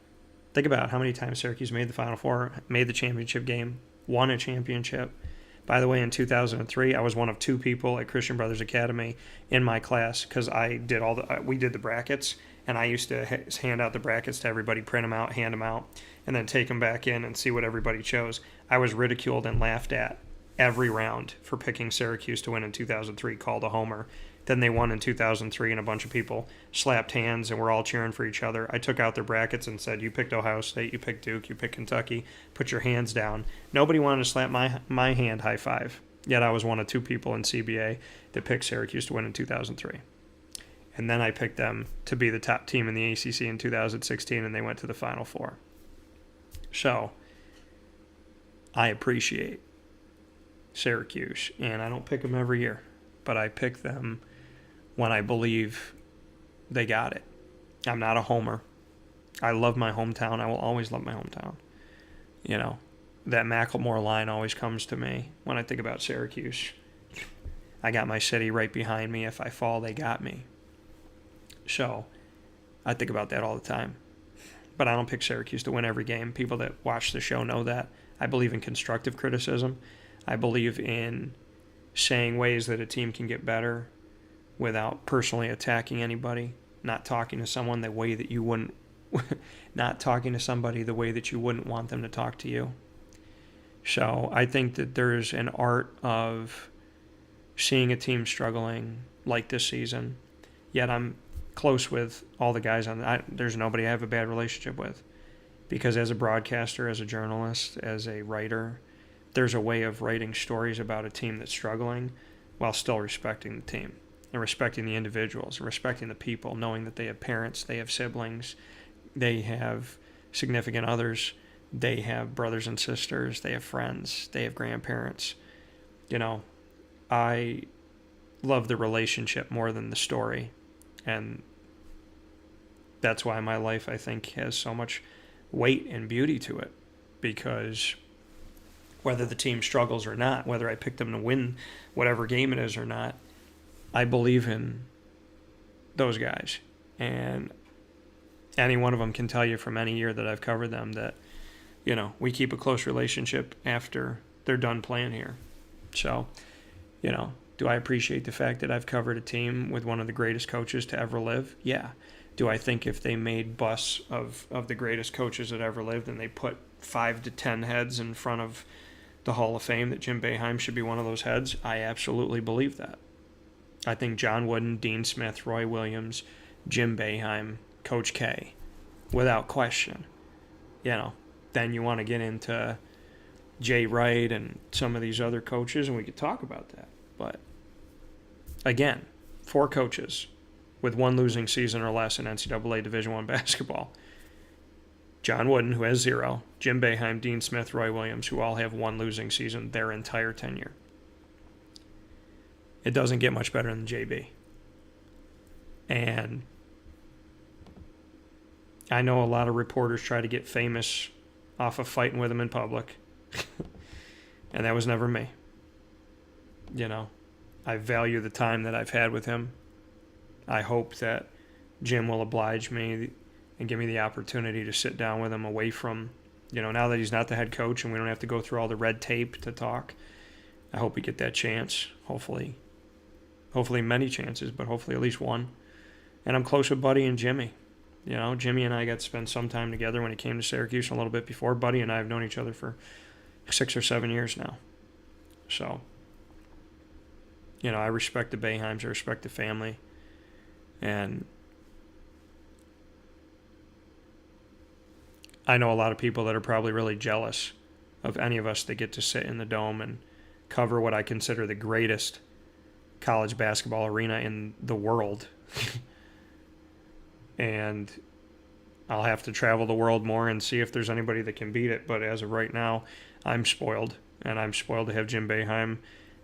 Think about how many times Syracuse made the Final Four, made the championship game, won a championship. By the way, in 2003, I was one of 2 people at Christian Brothers Academy in my class because we did the brackets, and I used to hand out the brackets to everybody, print them out, hand them out, and then take them back in and see what everybody chose. I was ridiculed and laughed at every round for picking Syracuse to win in 2003, called a homer. Then they won in 2003, and a bunch of people slapped hands, and we're all cheering for each other. I took out their brackets and said, you picked Ohio State, you picked Duke, you picked Kentucky, put your hands down. Nobody wanted to slap my hand high five, yet I was one of 2 people in CBA that picked Syracuse to win in 2003. And then I picked them to be the top team in the ACC in 2016, and they went to the Final Four. So I appreciate Syracuse, and I don't pick them every year, but I pick them when I believe they got it. I'm not a homer. I love my hometown. I will always love my hometown. You know, that Macklemore line always comes to me when I think about Syracuse. I got my city right behind me. If I fall, they got me. So I think about that all the time. But I don't pick Syracuse to win every game. People that watch the show know that. I believe in constructive criticism. I believe in saying ways that a team can get better without personally attacking anybody, not talking to someone the way that you wouldn't not talking to somebody the way that you wouldn't want them to talk to you. So I think that there's an art of seeing a team struggling like this season, yet I'm close with all the guys there's nobody I have a bad relationship with, because as a broadcaster, as a journalist, as a writer, there's a way of writing stories about a team that's struggling while still respecting the team and respecting the individuals and respecting the people, knowing that they have parents, they have siblings, they have significant others, they have brothers and sisters, they have friends, they have grandparents. You know, I love the relationship more than the story, and that's why my life, I think, has so much weight and beauty to it, because whether the team struggles or not, whether I pick them to win whatever game it is or not, I believe in those guys. And any one of them can tell you from any year that I've covered them that, you know, we keep a close relationship after they're done playing here. So, you know, do I appreciate the fact that I've covered a team with one of the greatest coaches to ever live? Yeah. Do I think if they made busts of the greatest coaches that ever lived and they put 5 to 10 heads in front of the Hall of Fame, that Jim Boeheim should be one of those heads? I absolutely believe that. I think John Wooden, Dean Smith, Roy Williams, Jim Boeheim, Coach K, without question. You know, then you want to get into Jay Wright and some of these other coaches, and we could talk about that. But again, 4 coaches with 1 losing season or less in NCAA Division I basketball. John Wooden, who has 0, Jim Boeheim, Dean Smith, Roy Williams, who all have 1 losing season their entire tenure. It doesn't get much better than JB. And I know a lot of reporters try to get famous off of fighting with him in public. And that was never me. You know, I value the time that I've had with him. I hope that Jim will oblige me and give me the opportunity to sit down with him away from, you know, now that he's not the head coach and we don't have to go through all the red tape to talk. I hope we get that chance, hopefully many chances, but hopefully at least one. And I'm close with Buddy and Jimmy. You know, Jimmy and I got to spend some time together when he came to Syracuse a little bit before. Buddy and I have known each other for 6 or 7 years now. So, you know, I respect the Boeheims, I respect the family. And I know a lot of people that are probably really jealous of any of us that get to sit in the Dome and cover what I consider the greatest college basketball arena in the world. And I'll have to travel the world more and see if there's anybody that can beat it. But as of right now, I'm spoiled. And I'm spoiled to have Jim Boeheim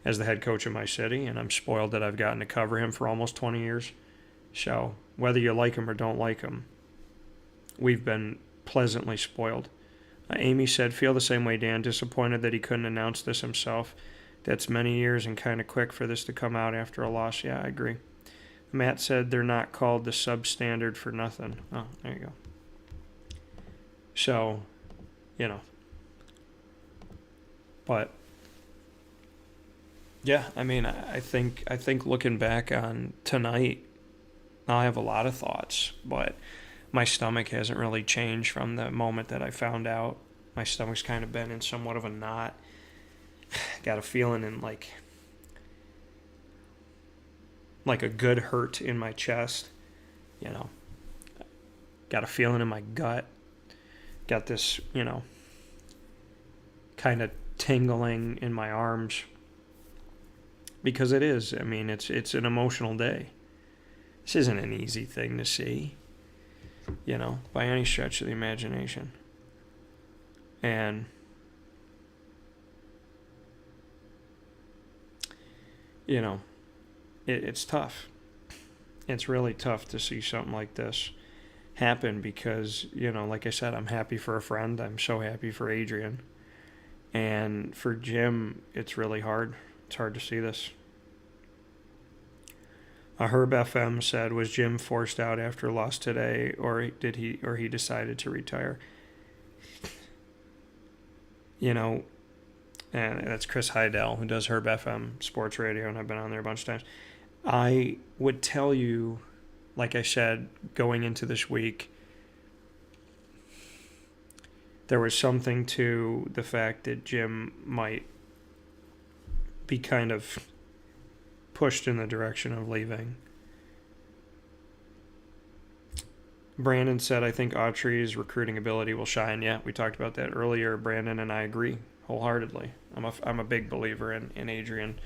as the head coach of my city, and I'm spoiled that I've gotten to cover him for almost 20 years. So whether you like him or don't like him, we've been pleasantly spoiled. Amy said, feel the same way, Dan. Disappointed that he couldn't announce this himself. That's many years and kind of quick for this to come out after a loss. Yeah, I agree. Matt said they're not called the substandard for nothing. Oh, there you go. So, but yeah, I mean, I think looking back on tonight, I have a lot of thoughts, but my stomach hasn't really changed from the moment that I found out. My stomach's kind of been in somewhat of a knot. Got a feeling in like a good hurt in my chest, Got a feeling in my gut. Got this, kind of tingling in my arms. Because it is. I mean, it's an emotional day. This isn't an easy thing to see, by any stretch of the imagination. And, it's tough. It's really tough to see something like this happen because, like I said, I'm happy for a friend. I'm so happy for Adrian. And for Jim, it's really hard. It's hard to see this. Herb FM said, was Jim forced out after a loss today, or he decided to retire? And that's Chris Heidel, who does Herb FM Sports Radio, and I've been on there a bunch of times. I would tell you, like I said, going into this week, there was something to the fact that Jim might be kind of pushed in the direction of leaving. Brandon said, I think Autry's recruiting ability will shine. Yeah, we talked about that earlier, Brandon, and I agree wholeheartedly. I'm a big believer in Adrian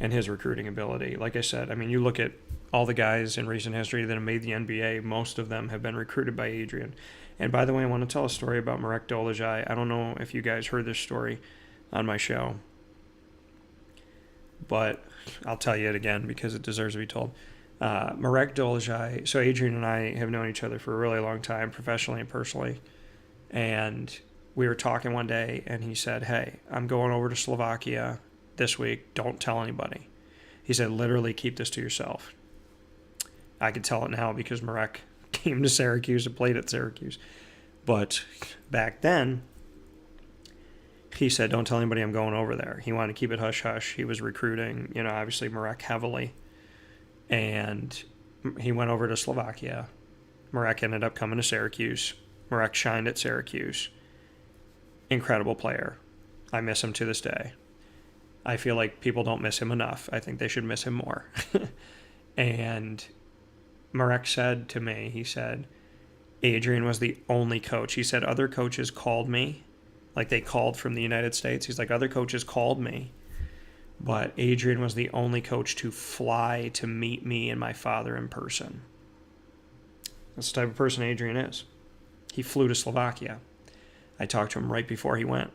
and his recruiting ability. Like I said, I mean, you look at all the guys in recent history that have made the NBA, most of them have been recruited by Adrian. And by the way, I want to tell a story about Marek Dolezaj. I don't know if you guys heard this story on my show, but I'll tell you it again because it deserves to be told. Marek Dolezaj, so Adrian and I have known each other for a really long time, professionally and personally. And we were talking one day, and he said, hey, I'm going over to Slovakia this week. Don't tell anybody. He said, literally keep this to yourself. I could tell it now because Marek came to Syracuse and played at Syracuse. But back then, he said, don't tell anybody I'm going over there. He wanted to keep it hush-hush. He was recruiting, obviously Marek heavily. And he went over to Slovakia. Marek ended up coming to Syracuse. Marek shined at Syracuse. Incredible player. I miss him to this day. I feel like people don't miss him enough. I think they should miss him more. And Marek said to me, he said, Adrian was the only coach. He said, other coaches called me. Like they called from the United States. He's like, other coaches called me. But Adrian was the only coach to fly to meet me and my father in person. That's the type of person Adrian is. He flew to Slovakia. I talked to him right before he went.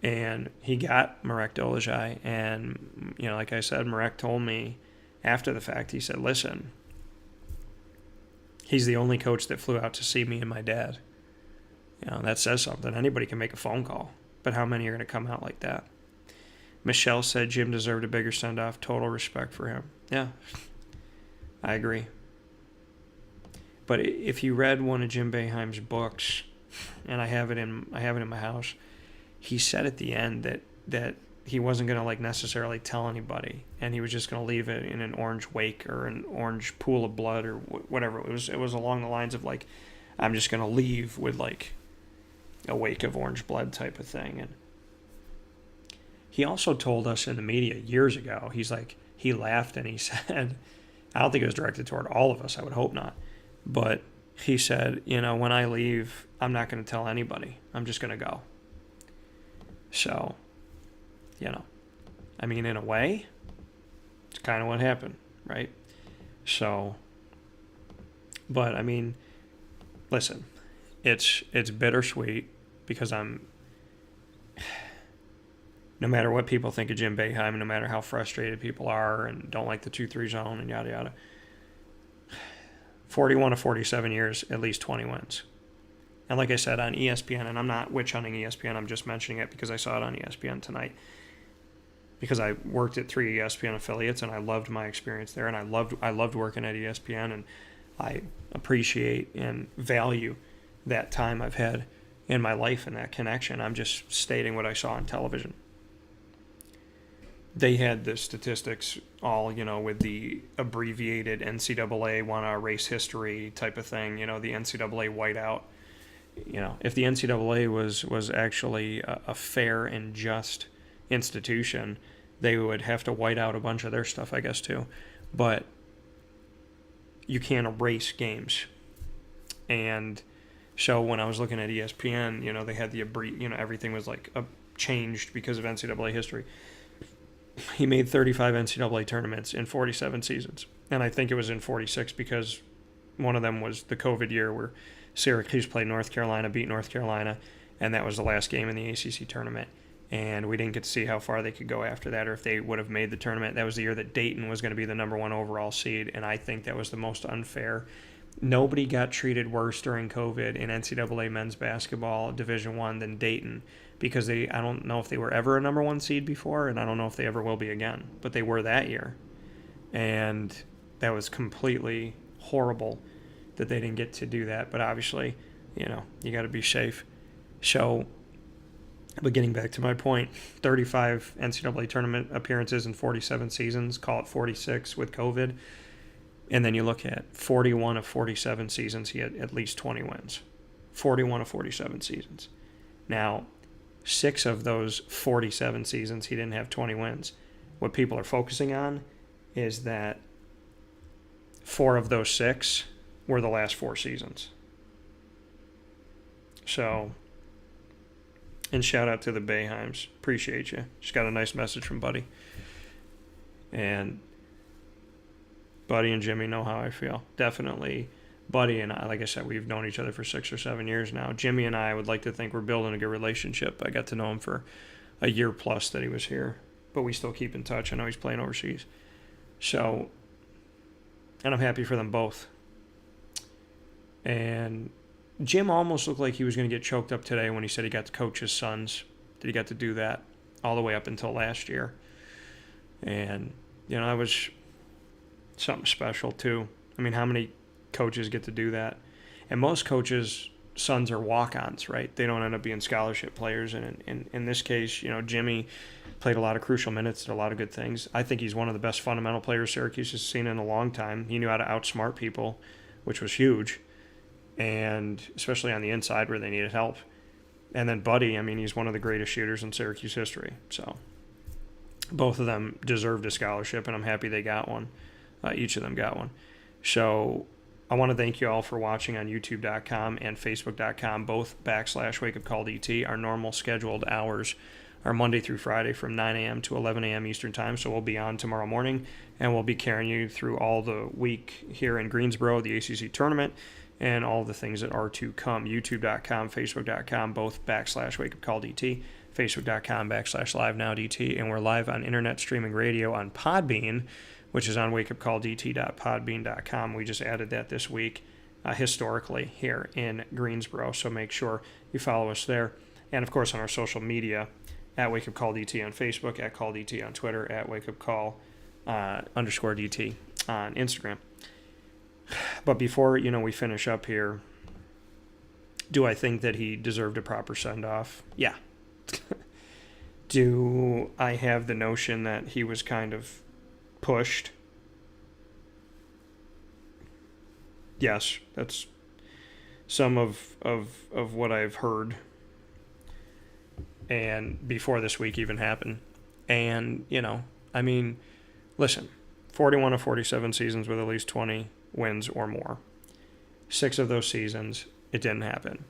And he got Marek Dolezaj. And, like I said, Marek told me after the fact, he said, listen, he's the only coach that flew out to see me and my dad. That says something. Anybody can make a phone call. But how many are going to come out like that? Michelle said Jim deserved a bigger send-off. Total respect for him. Yeah, I agree. But if you read one of Jim Boeheim's books, and I have it in my house, he said at the end that he wasn't going to necessarily tell anybody, and he was just going to leave it in an orange wake or an orange pool of blood or whatever. It was along the lines of I'm just going to leave with a wake of orange blood type of thing. And he also told us in the media years ago, he laughed and he said, I don't think it was directed toward all of us, I would hope not, but he said, when I leave, I'm not going to tell anybody. I'm just going to go. So, I mean, in a way, it's kind of what happened, right? So, but I mean, listen, it's bittersweet because no matter what people think of Jim Boeheim, no matter how frustrated people are and don't like the 2-3 zone and yada yada, 41 of 47 years, at least 20 wins. And like I said, on ESPN, and I'm not witch hunting ESPN, I'm just mentioning it because I saw it on ESPN tonight. Because I worked at 3 ESPN affiliates and I loved my experience there, and I loved working at ESPN, and I appreciate and value that time I've had in my life and that connection. I'm just stating what I saw on television. They had the statistics all, with the abbreviated NCAA want to erase history type of thing, the NCAA whiteout. If the NCAA was actually a fair and just institution, they would have to white out a bunch of their stuff, I guess, too. But you can't erase games. And so when I was looking at ESPN, they had the everything was like changed because of NCAA history. He made 35 NCAA tournaments in 47 seasons. And I think it was in 46 because one of them was the COVID year where Syracuse played North Carolina, beat North Carolina, and that was the last game in the ACC tournament. And we didn't get to see how far they could go after that or if they would have made the tournament. That was the year that Dayton was going to be the number 1 overall seed, and I think that was the most unfair. Nobody got treated worse during COVID in NCAA men's basketball Division I than Dayton, because I don't know if they were ever a number 1 seed before, and I don't know if they ever will be again, but they were that year. And that was completely horrible that they didn't get to do that. But obviously, you got to be safe. So, but getting back to my point, 35 NCAA tournament appearances in 47 seasons, call it 46 with COVID. And then you look at 41 of 47 seasons, he had at least 20 wins. 41 of 47 seasons. Now, 6 of those 47 seasons, he didn't have 20 wins. What people are focusing on is that 4 of those 6 were the last 4 seasons. So, and shout out to the Boeheims. Appreciate you. Just got a nice message from Buddy. And Buddy and Jimmy know how I feel. Definitely. Buddy and I, like I said, we've known each other for 6 or 7 years now. Jimmy and I would like to think we're building a good relationship. I got to know him for a year plus that he was here, but we still keep in touch. I know he's playing overseas. So, and I'm happy for them both. And Jim almost looked like he was going to get choked up today when he said he got to coach his sons, that he got to do that all the way up until last year. And, that was something special too. I mean, how many coaches get to do that? And most coaches' sons are walk-ons, right? They don't end up being scholarship players. And in this case, Jimmy played a lot of crucial minutes, did a lot of good things. I think he's one of the best fundamental players Syracuse has seen in a long time. He knew how to outsmart people, which was huge, and especially on the inside where they needed help. And then Buddy, I mean, he's one of the greatest shooters in Syracuse history. So both of them deserved a scholarship, and I'm happy they got one. Each of them got one. So I want to thank you all for watching on YouTube.com and Facebook.com, both /WakeUpCallDT. Our normal scheduled hours are Monday through Friday from 9 a.m. to 11 a.m. Eastern Time. So we'll be on tomorrow morning, and we'll be carrying you through all the week here in Greensboro, the ACC tournament, and all the things that are to come. YouTube.com, Facebook.com, both /WakeUpCallDT, Facebook.com /LiveNowDT, and we're live on internet streaming radio on Podbean, which is on wakeupcalldt.podbean.com. We just added that this week historically here in Greensboro, so make sure you follow us there. And, of course, on our social media, at WakeUpCallDT on Facebook, at CallDT on Twitter, at WakeUpCall _DT on Instagram. But before, we finish up here, do I think that he deserved a proper send-off? Yeah. Do I have the notion that he was kind of pushed? Yes, that's some of what I've heard. And before this week even happened. And, listen, 41 of 47 seasons with at least 20 wins or more. 6 of those seasons, it didn't happen.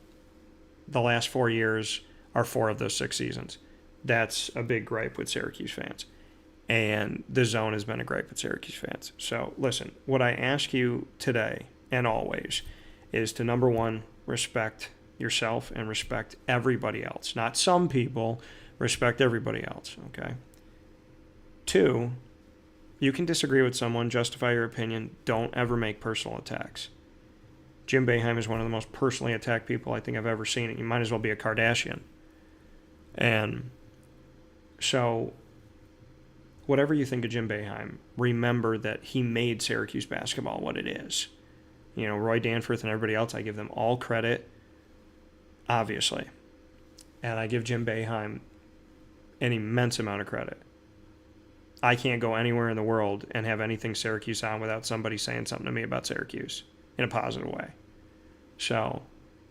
The last 4 years are 4 of those 6 seasons. That's a big gripe with Syracuse fans. And the zone has been a gripe with Syracuse fans. So, listen, what I ask you today and always is to, number one, respect yourself and respect everybody else. Not some people, Respect everybody else, okay? 2, you can disagree with someone, justify your opinion. Don't ever make personal attacks. Jim Boeheim is one of the most personally attacked people I think I've ever seen. You might as well be a Kardashian. And so, whatever you think of Jim Boeheim, remember that he made Syracuse basketball what it is. You know, Roy Danforth and everybody else, I give them all credit, obviously. And I give Jim Boeheim an immense amount of credit. I can't go anywhere in the world and have anything Syracuse on without somebody saying something to me about Syracuse in a positive way. So,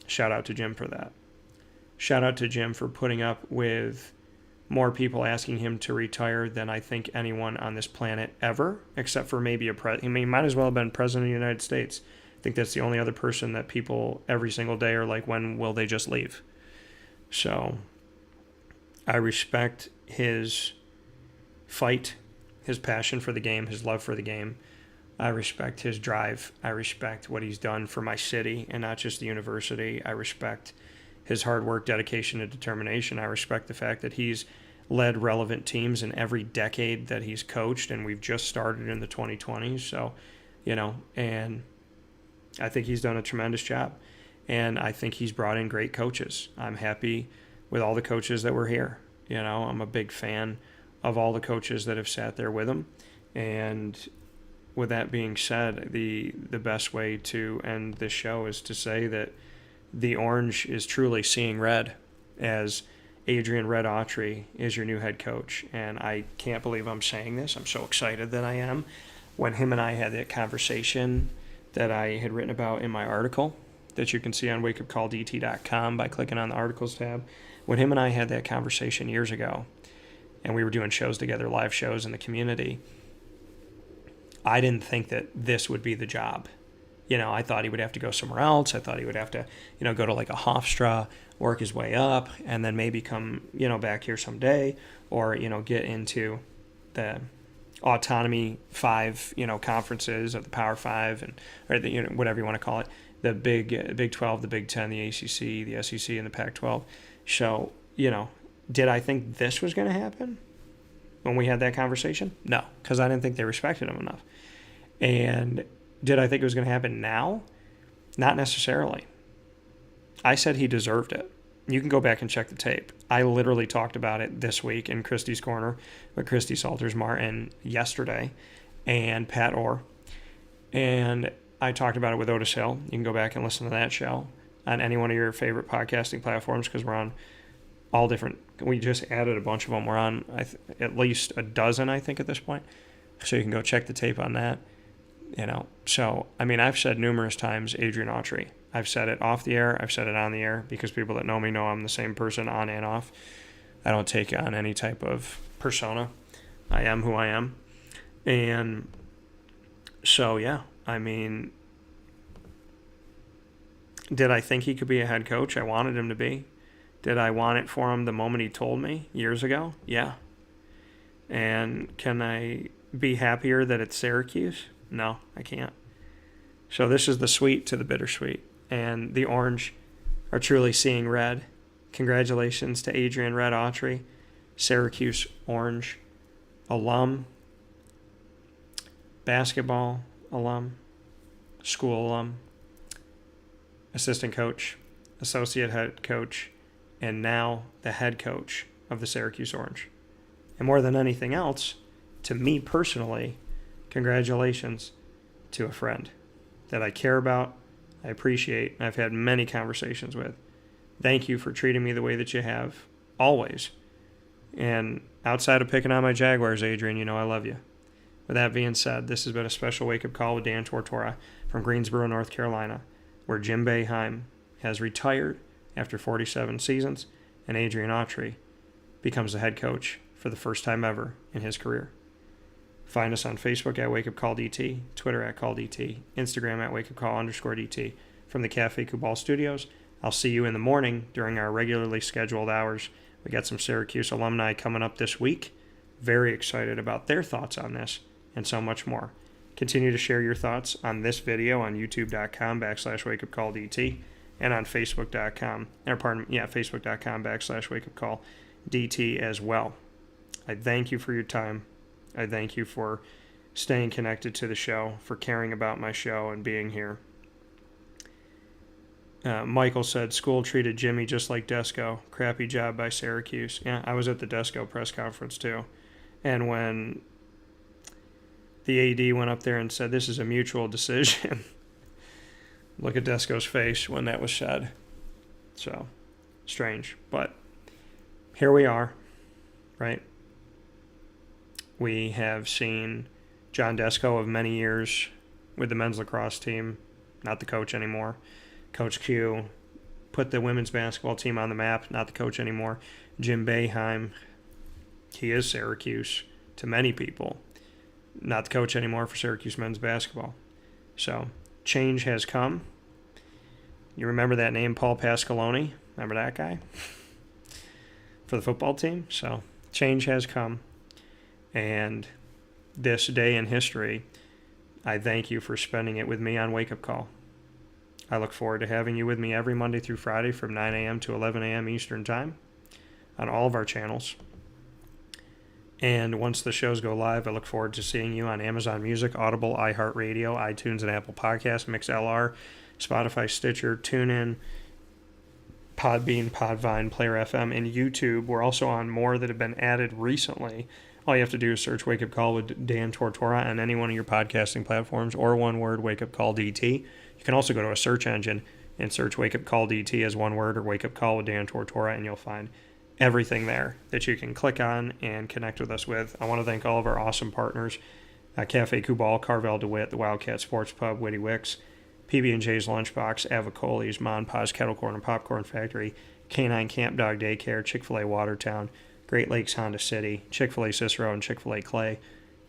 shout out to Jim for that. Shout out to Jim for putting up with more people asking him to retire than I think anyone on this planet ever, except for maybe he might as well have been president of the United States. I think that's the only other person that people every single day are like, when will they just leave? So, I respect his fight, his passion for the game, his love for the game. I respect his drive. I respect what he's done for my city and not just the university. I respect his hard work, dedication, and determination. I respect the fact that he's led relevant teams in every decade that he's coached, and we've just started in the 2020s. So, you know, and I think he's done a tremendous job. And I think he's brought in great coaches. I'm happy with all the coaches that were here. You know, I'm a big fan of all the coaches that have sat there with him. And with that being said, the best way to end this show is to say that the Orange is truly seeing red as Adrian "Red" Autry is your new head coach. And I can't believe I'm saying this. I'm so excited that I am. When him and I had that conversation that I had written about in my article that you can see on WakeUpCallDT.com by clicking on the articles tab, when him and I had that conversation years ago, and we were doing shows together, live shows in the community, I didn't think that this would be the job. You know, I thought he would have to go somewhere else. I thought he would have to, you know, go to like a Hofstra, work his way up, and then maybe come, you know, back here someday, or, you know, get into the autonomy 5, you know, conferences of the Power 5, and or the, you know, whatever you want to call it, the Big 12, the Big 10, the ACC, the SEC, and the Pac-12. So, you know, did I think this was going to happen when we had that conversation? No, because I didn't think they respected him enough. And did I think it was going to happen now? Not necessarily. I said he deserved it. You can go back and check the tape. I literally talked about it this week in Christie's Corner with Christy Salters-Martin yesterday and Pat Orr. And I talked about it with Otis Hill. You can go back and listen to that show on any one of your favorite podcasting platforms, because we're on all different. We just added a bunch of them. We're on at least a dozen, I think, at this point. So you can go check the tape on that. You know, so, I mean, I've said numerous times Adrian Autry. I've said it off the air. I've said it on the air, because people that know me know I'm the same person on and off. I don't take on any type of persona. I am who I am. And so, yeah, I mean, did I think he could be a head coach? I wanted him to be. Did I want it for him the moment he told me years ago? Yeah. And can I be happier that it's Syracuse? No, I can't. So this is the sweet to the bittersweet. And the Orange are truly seeing red. Congratulations to Adrian "Red" Autry, Syracuse Orange alum, basketball alum, school alum, assistant coach, associate head coach, and now the head coach of the Syracuse Orange. And more than anything else, to me personally, congratulations to a friend that I care about, I appreciate, and I've had many conversations with. Thank you for treating me the way that you have, always. And outside of picking on my Jaguars, Adrian, you know I love you. With that being said, this has been a special wake-up call with Dan Tortora from Greensboro, North Carolina, where Jim Boeheim has retired after 47 seasons, and Adrian Autry becomes the head coach for the first time ever in his career. Find us on Facebook at WakeUpCallDT, Twitter at CallDT, Instagram at WakeUpCall_DT. From the Cafe Kubal Studios, I'll see you in the morning during our regularly scheduled hours. We got some Syracuse alumni coming up this week. Very excited about their thoughts on this and so much more. Continue to share your thoughts on this video on YouTube.com/WakeUpCallDT and on Facebook.com, Facebook.com/WakeUpCall DT as well. I thank you for your time. I thank you for staying connected to the show, for caring about my show and being here. Michael said, school treated Jimmy just like Desco. Crappy job by Syracuse. Yeah, I was at the Desco press conference too. And when the AD went up there and said, this is a mutual decision, look at Desco's face when that was said. So, strange. But here we are, right? We have seen John Desco of many years with the men's lacrosse team, not the coach anymore. Coach Q put the women's basketball team on the map, not the coach anymore. Jim Boeheim, he is Syracuse to many people, not the coach anymore for Syracuse men's basketball. So change has come. You remember that name, Paul Pasqualoni? Remember that guy? For the football team? So change has come. And this day in history, I thank you for spending it with me on Wake Up Call. I look forward to having you with me every Monday through Friday from 9 a.m. to 11 a.m. Eastern Time on all of our channels. And once the shows go live, I look forward to seeing you on Amazon Music, Audible, iHeartRadio, iTunes, and Apple Podcasts, MixLR, Spotify, Stitcher, TuneIn, Podbean, Podvine, Player FM, and YouTube. We're also on more that have been added recently. All you have to do is search Wake Up Call with Dan Tortora on any one of your podcasting platforms, or one word, Wake Up Call DT. You can also go to a search engine and search Wake Up Call DT as one word, or Wake Up Call with Dan Tortora, and you'll find everything there that you can click on and connect with us with. I want to thank all of our awesome partners, Cafe Kubal, Carvel DeWitt, the Wildcat Sports Pub, Witty Wicks, PB&J's Lunchbox, Avicoli's, Mon Pa's Kettle Corn and Popcorn Factory, Canine Camp Dog Daycare, Chick-fil-A Watertown, Great Lakes Honda City, Chick-fil-A Cicero and Chick-fil-A Clay,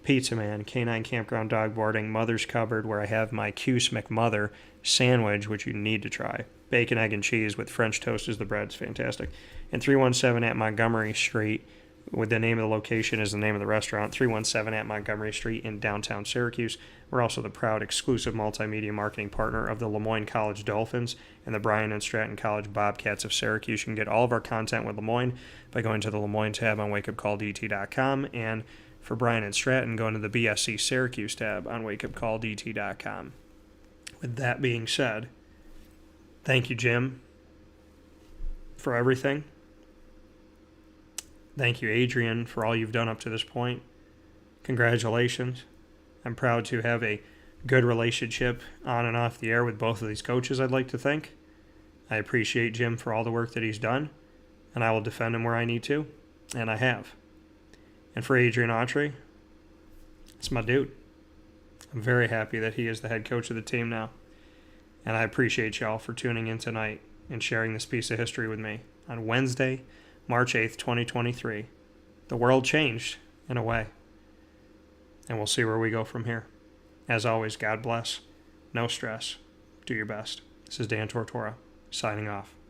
Pizza Man, Canine Campground Dog Boarding, Mother's Cupboard, where I have my Cuse McMother sandwich, which you need to try. Bacon, egg, and cheese with French toast as the bread. It's fantastic. And 317 at Montgomery Street, with the name of the location is the name of the restaurant, 317 at Montgomery Street in downtown Syracuse. We're also the proud exclusive multimedia marketing partner of the Lemoyne College Dolphins and the Bryan and Stratton College Bobcats of Syracuse. You can get all of our content with Lemoyne by going to the Lemoyne tab on wakeupcalldt.com, and for Bryan and Stratton, going to the BSC Syracuse tab on wakeupcalldt.com. With that being said, thank you, Jim, for everything. Thank you, Adrian, for all you've done up to this point. Congratulations. I'm proud to have a good relationship on and off the air with both of these coaches, I'd like to think. I appreciate Jim for all the work that he's done, and I will defend him where I need to, and I have. And for Adrian Autry, it's my dude. I'm very happy that he is the head coach of the team now. And I appreciate y'all for tuning in tonight and sharing this piece of history with me on Wednesday, March 8th, 2023. The world changed in a way. And we'll see where we go from here. As always, God bless. No stress. Do your best. This is Dan Tortora, signing off.